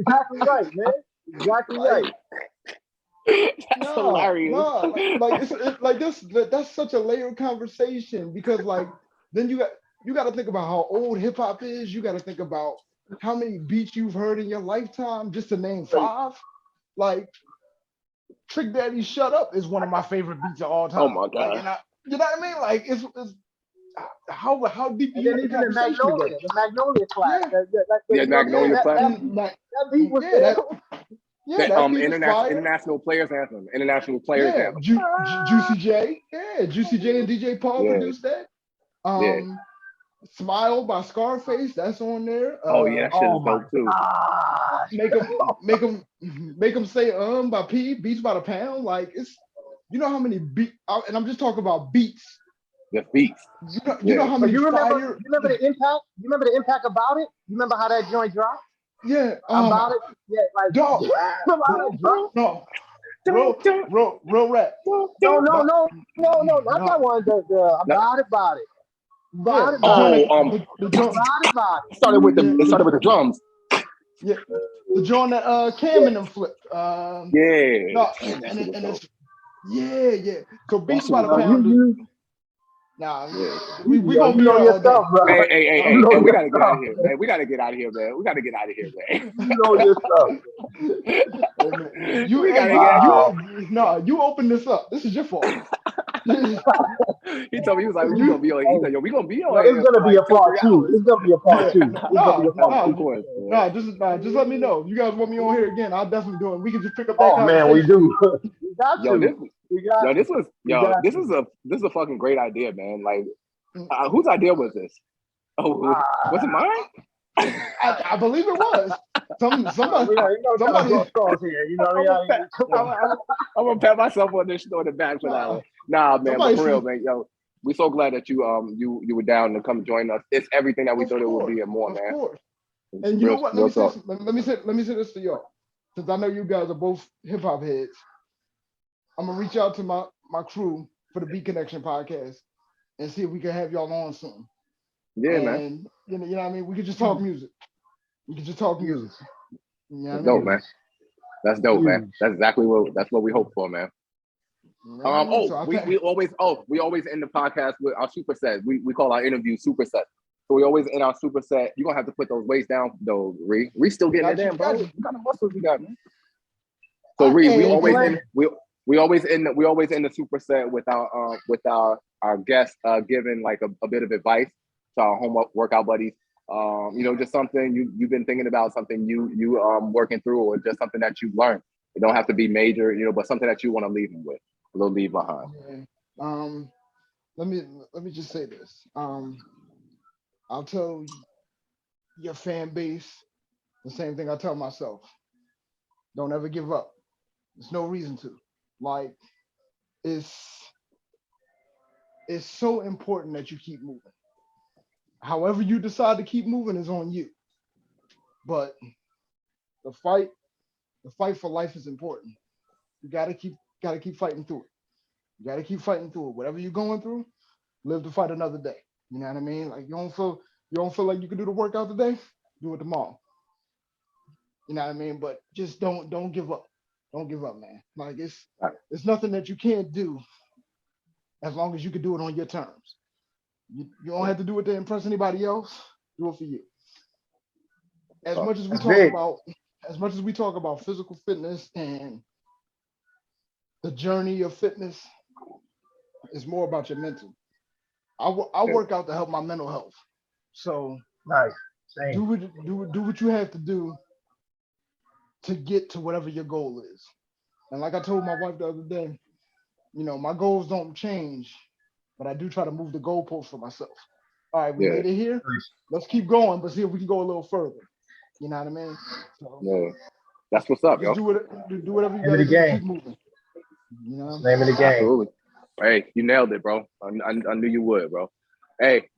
Exactly right, man. Exactly right. That's hilarious. Like that's such a layered conversation because like then you got to think about how old hip hop is. You got to think about how many beats you've heard in your lifetime, just to name 5. Like Trick Daddy Shut Up is one of my favorite beats of all time. Oh my God. Like, you know what I mean? Like it's how deep do you even the Magnolia class. Magnolia class. That beat was there. Yeah, that international players anthem. International players anthem. Juicy J. Yeah, Juicy J and DJ Paul produced that. Smile by Scarface, that's on there. That shit is dope too. Make them say by P, Beats by the Pound. Like it's, you know how many beats, and I'm just talking about beats. The beats. You know how many you remember the impact? You remember the impact about it? You remember how that joint dropped? Yeah. About it? Yeah, like dog. No. Real rap. No, not that one. The about it. It started with the drums. Yeah, the joint that Cam and them flipped. And it's So Beats by the Pound. Nah, we gonna be on your stuff, bro. Hey, we gotta get out of here, man. We gotta get out of here, man. You know your stuff. You opened this up. This is your fault. He told me, he was like, we gonna be on. He said, yo, we gonna be on. It's gonna be a part 2. It's gonna be a part 2. Just let me know. If you guys want me on here again, I'll definitely do it. We can just pick up that conversation. Man, we do. We got this is a fucking great idea, man. Like, whose idea was this? Was it mine? I believe it was. Somebody here. You know, I'm gonna pat myself on the back for that one. Nah, man, but for real, man, yo, we're so glad that you were down to come join us. It's everything that we thought it would be and more, man. Of course. And you know what? Let me say this to y'all, since I know you guys are both hip hop heads. I'm gonna reach out to my crew for the Beat Connection podcast and see if we can have y'all on soon. Yeah, man. You know what I mean? We could just talk music. You know That's dope, man. That's dope, man. That's exactly what we hope for, man. We always end the podcast with our superset. We call our interview superset. So we always end our superset. You're gonna have to put those weights down though, Ree. Ree still getting that damn, bro. What kind of muscles you got, man? So Ree, we always end the superset with our guests giving like a bit of advice to our home workout buddies. Just something you've been thinking about, something you working through, or just something that you learned. It don't have to be major, but something that you want to leave them with, a little leave behind. Yeah. Let me just say this. I'll tell your fan base the same thing I tell myself. Don't ever give up. There's no reason to. Like, it's so important that you keep moving. However you decide to keep moving is on you. But the fight for life is important. You gotta keep fighting through it. You gotta keep fighting through it. Whatever you're going through, live to fight another day. You know what I mean? Like you don't feel like you can do the workout today, do it tomorrow. You know what I mean? But just don't give up. Don't give up, man. Like it's nothing that you can't do as long as you can do it on your terms. You don't have to do it to impress anybody else. Do it for you. As much as we talk about physical fitness and the journey of fitness, it's more about your mental. I work out to help my mental health. So nice. Same. Do what you have to do to get to whatever your goal is. And like I told my wife the other day, you know, my goals don't change, but I do try to move the goalpost for myself. All right, we made it here. Let's keep going, but see if we can go a little further. You know what I mean? So, that's what's up, yo. Do whatever you got to do to keep moving. You know? Name of the game. Absolutely. Hey, you nailed it, bro. I knew you would, bro. Hey,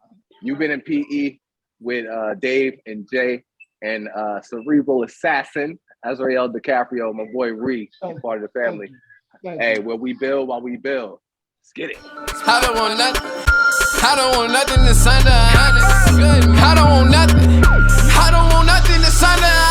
you've been in PE with Dave and Jay and Cerebral Assassin, Azrael DiCaprio, my boy Ree, part of the family. Hey, where we build while we build. Let's get it. I don't want nothing. I don't want nothing that's under 100. I don't want nothing. I don't want nothing that's under 100.